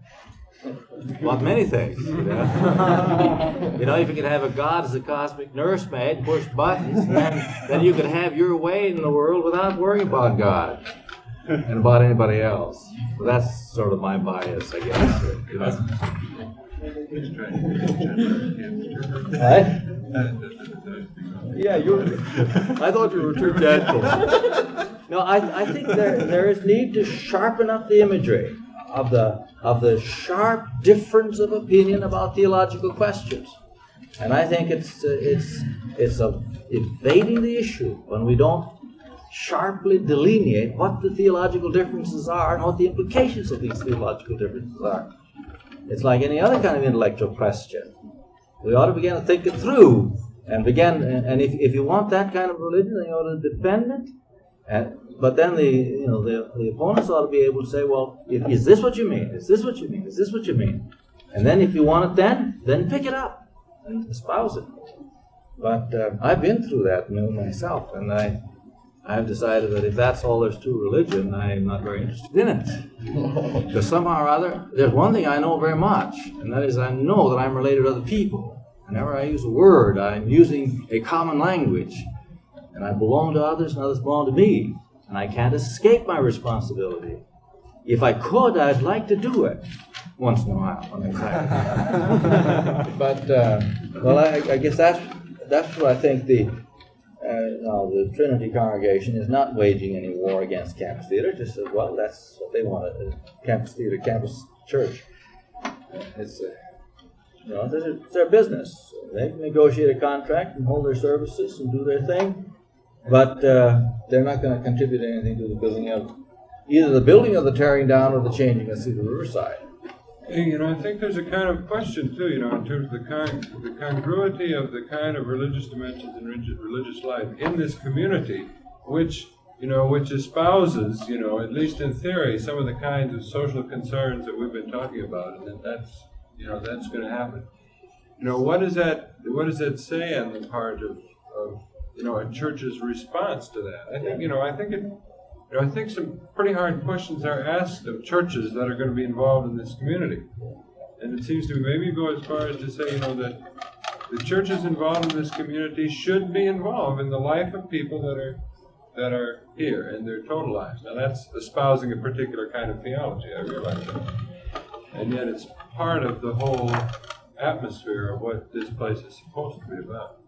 About many things. If you could have a God as a cosmic nursemaid, push buttons, then you could have your way in the world without worrying about God and about anybody else. So that's sort of my bias, I guess. What? Yeah, I thought you were too gentle. No, I think there is need to sharpen up the imagery of the sharp difference of opinion about theological questions, and I think it's evading the issue when we don't sharply delineate what the theological differences are and what the implications of these theological differences are. It's like any other kind of intellectual question. We ought to begin to think it through. And if you want that kind of religion, then you ought to defend it. But then the opponents ought to be able to say, well, is this what you mean? Is this what you mean? Is this what you mean? And then if you want it then pick it up and espouse it. But I've been through that myself, and I've decided that if that's all there's to religion, I'm not very interested in it. Because somehow or other, there's one thing I know very much, and that is I know that I'm related to other people. Whenever I use a word, I'm using a common language, and I belong to others and others belong to me, and I can't escape my responsibility. If I could, I'd like to do it once in a while when I'm tired. But well, I guess that's what I think the Trinity congregation is not waging any war against campus theater. Just says, well, that's what they want: campus theater, campus church. It's their business. They can negotiate a contract and hold their services and do their thing, but they're not going to contribute anything to the building of either the building or the tearing down or the changing of Cedar Riverside. I think there's a kind of question too, in terms of the congruity of the kind of religious dimensions and religious life in this community, which espouses, at least in theory, some of the kinds of social concerns that we've been talking about, and that's going to happen. What does that say on the part of a church's response to that? I think some pretty hard questions are asked of churches that are going to be involved in this community. And it seems to me maybe go as far as to say, that the churches involved in this community should be involved in the life of people that are here and their total lives. Now that's espousing a particular kind of theology, I realize that. And yet it's part of the whole atmosphere of what this place is supposed to be about.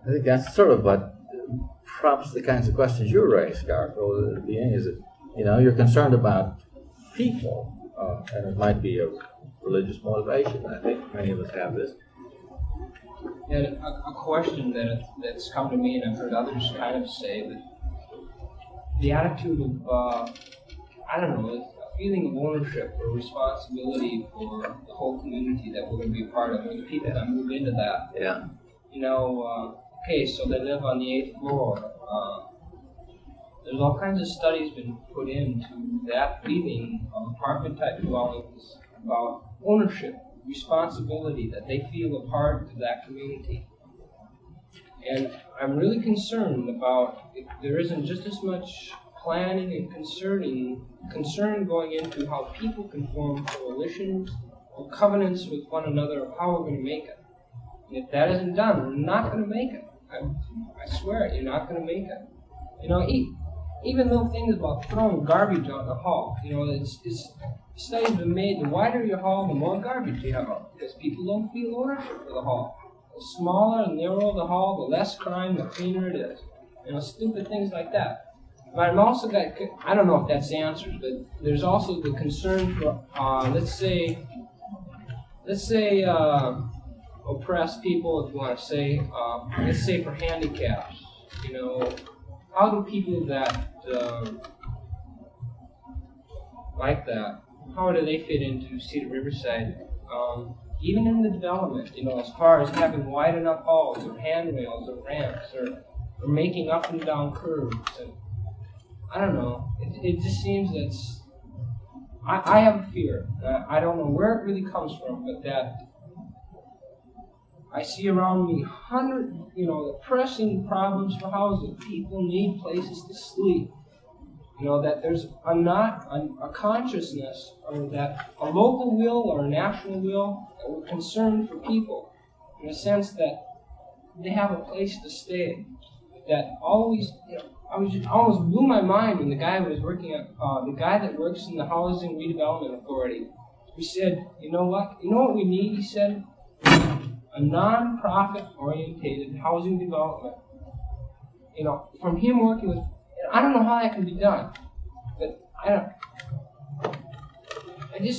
I think that's sort of what prompts the kinds of questions you raised, Garfield, at the beginning. Is that you're concerned about people, and it might be a religious motivation. I think many of us have this. And a question that's come to me, and I've heard others kind of say, that the attitude of a feeling of ownership or responsibility for the whole community that we're going to be a part of, or the people that move into that. Yeah. Okay, so they live on the 8th floor. There's all kinds of studies been put into that feeling of apartment-type dwellings about ownership, responsibility, that they feel a part of that community. And I'm really concerned about if there isn't just as much planning and concern going into how people can form coalitions or covenants with one another of how we're going to make it. And if that isn't done, we're not going to make it. I swear it, you're not going to make it. Even little things about throwing garbage out the hall. It's studies been made. The wider your hall, the more garbage you have out, because people don't feel ownership for the hall. The smaller and narrower the hall, the less crime, the cleaner it is. Stupid things like that. But I've also got, I don't know if that's the answer, but there's also the concern for, let's say oppressed people, if you want to say, let's say for handicaps. How do people that like that, how do they fit into Cedar Riverside? Even in the development, as far as having wide enough halls or handrails or ramps or making up and down curves. And I don't know. It just seems that's. I have a fear. I don't know where it really comes from, but that I see around me the pressing problems for housing. People need places to sleep. That there's a consciousness, or that a local will or a national will, that we're concerned for people, in a sense that they have a place to stay. That always, almost blew my mind when the guy was working at, the guy that works in the Housing Redevelopment Authority. He said, you know what we need, he said, a non-profit orientated housing development. From him working with, I don't know how that can be done, but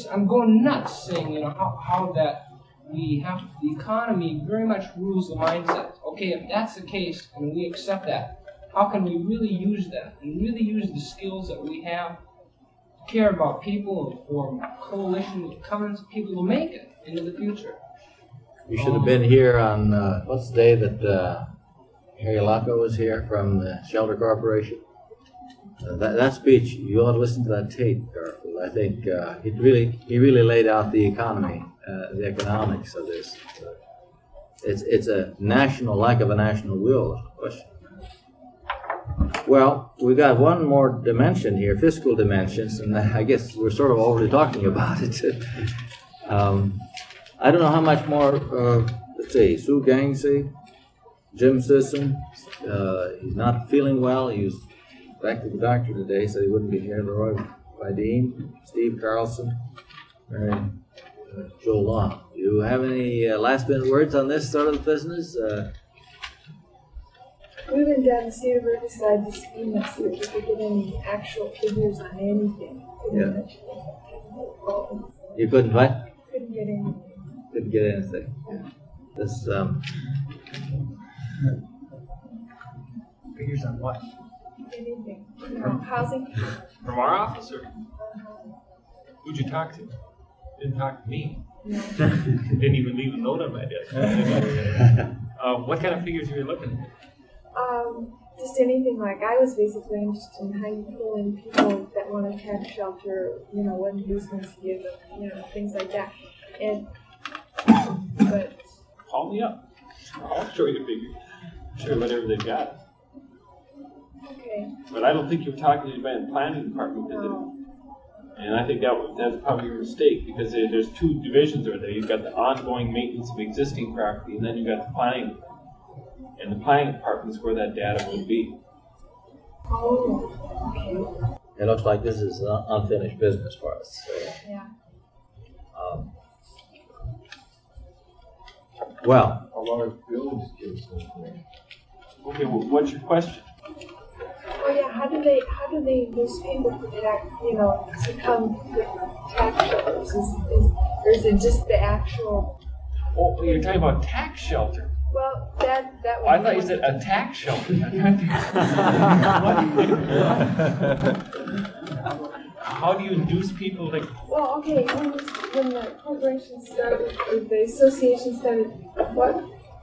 I'm going nuts saying, how that the economy very much rules the mindset. Okay, if that's the case and we accept that, how can we really use that and really use the skills that we have to care about people and form coalitions, covenants of people to make it into the future? You should have been here on, what's the day that Harry Locko was here from the Shelter Corporation? That speech, you ought to listen to that tape, Garfield. I think he really laid out the economy, the economics of this. It's a national lack of a national will. Question. Well, we've got one more dimension here, fiscal dimensions, and I guess we're sort of already talking about it. I don't know how much more. Let's see, Sue Gangsey, Jim Sisson. He's not feeling well. He was back to the doctor today, so he wouldn't be here. Leroy Vidine, Steve Carlson, and Joel Long. Do you have any last-minute words on this sort of business? We went down to Cedar Riverside to scheme and see if we could get any actual figures on anything. Yeah. You couldn't what? Couldn't get anything. Couldn't get anything. Yeah. This Figures on what? Anything. Housing. From our office, or who'd you talk to? Didn't talk to me. No. Didn't even leave a note on my desk. What kind of figures are you looking at? Just anything. Like, I was basically interested in how you pull in people that want a tax shelter, what inducements you give them, things like that. But Call me up. I'll show you the figure. Show you whatever they've got. okay. But I don't think you're talking to anybody in the planning department, No. and I think that's probably your mistake, because there's two divisions over there. You've got the ongoing maintenance of existing property, and then you've got the planning. And the planning department is where that data would be. Oh, okay. it looks like this is unfinished business for us. So, Yeah. well, How long are building skills? Okay, well, what's your question? Oh yeah, how do those people that succumb to tax shelters? Or is it just the actual? Oh, you're talking about tax shelter. Well, that would I thought you said a tax shelter. How do you induce people to? Well, okay, when the corporation started, or the association started,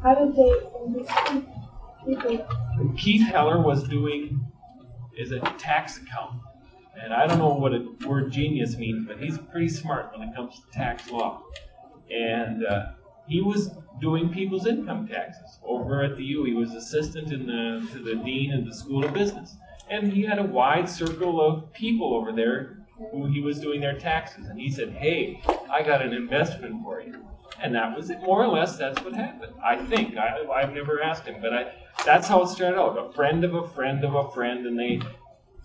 how did they induce people? Keith Heller was doing is a tax account, and I don't know what a word genius means, but he's pretty smart when it comes to tax law, and he was doing people's income taxes over at the U. He was assistant to the dean of the School of Business, and he had a wide circle of people over there who he was doing their taxes, and he said, "Hey, I got an investment for you," and that was it. More or less, that's what happened. I think I've never asked him, but that's how it started out. A friend of a friend of a friend, and they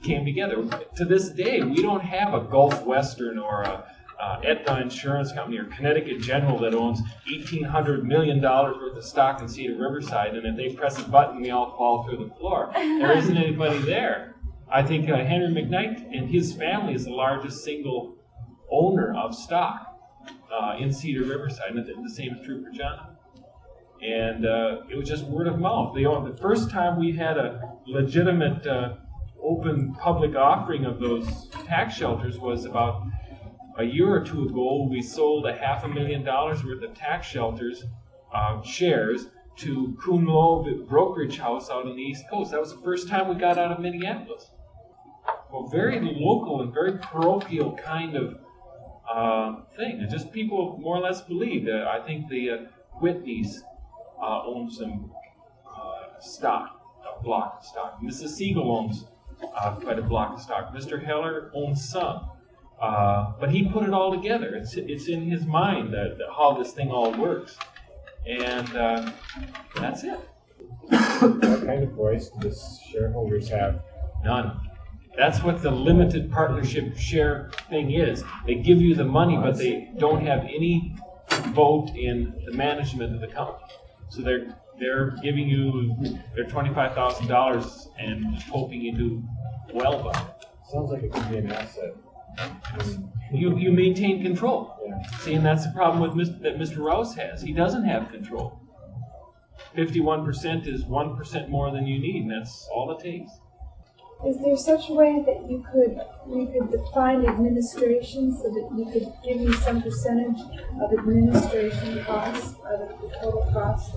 came together. To this day, we don't have a Gulf Western or a Aetna Insurance Company or Connecticut General that owns $1,800 million worth of stock in Cedar Riverside, and if they press a button, we all fall through the floor. There isn't anybody there. I think Henry McKnight and his family is the largest single owner of stock in Cedar Riverside, and the same is true for John. And it was just word of mouth. The first time we had a legitimate open public offering of those tax shelters was about a year or two ago. We sold $500,000 worth of tax shelters shares to Kuhn Loeb brokerage house out on the East Coast. That was the first time we got out of Minneapolis. Well, very local and very parochial kind of thing. And just people more or less believed. I think the Whitneys own some stock, a block of stock. Mrs. Siegel owns quite a block of stock. Mr. Heller owns some. But he put it all together. It's in his mind that how this thing all works. And that's it. What kind of voice do the shareholders have? None. That's what the limited partnership share thing is. They give you the money, but they don't have any vote in the management of the company. So they're giving you their $25,000 and just hoping you do well by it. Sounds like it could be an asset. You maintain control. Yeah. See, and that's the problem that Mr. Rouse has. He doesn't have control. 51% is 1% more than you need, and that's all it takes. Is there such a way that you could define administration so that you could give me some percentage of administration costs out of the total cost?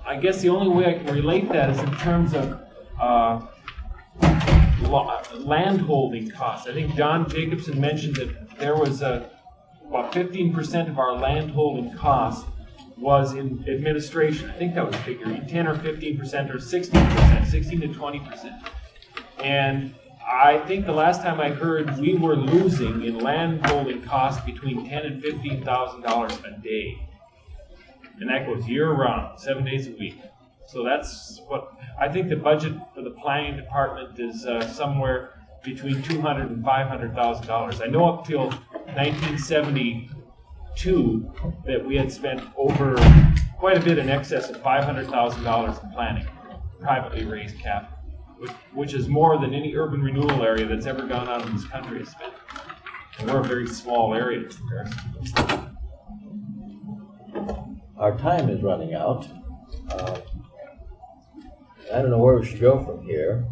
I guess the only way I can relate that is in terms of landholding costs. I think John Jacobson mentioned that there was about 15% of our landholding cost was in administration. I think that was the figure, 10 or 15% or 16%, 16 to 20%. And I think the last time I heard, we were losing in landholding costs between $10,000 and $15,000 a day. And that goes year round, 7 days a week. So that's what, I think the budget for the planning department is somewhere between $200,000 and $500,000. I know up till 1972 that we had spent over quite a bit in excess of $500,000 in planning, privately raised capital, which is more than any urban renewal area that's ever gone on in this country has spent. And we're a very small area in comparison. Our time is running out. I don't know where we should go from here.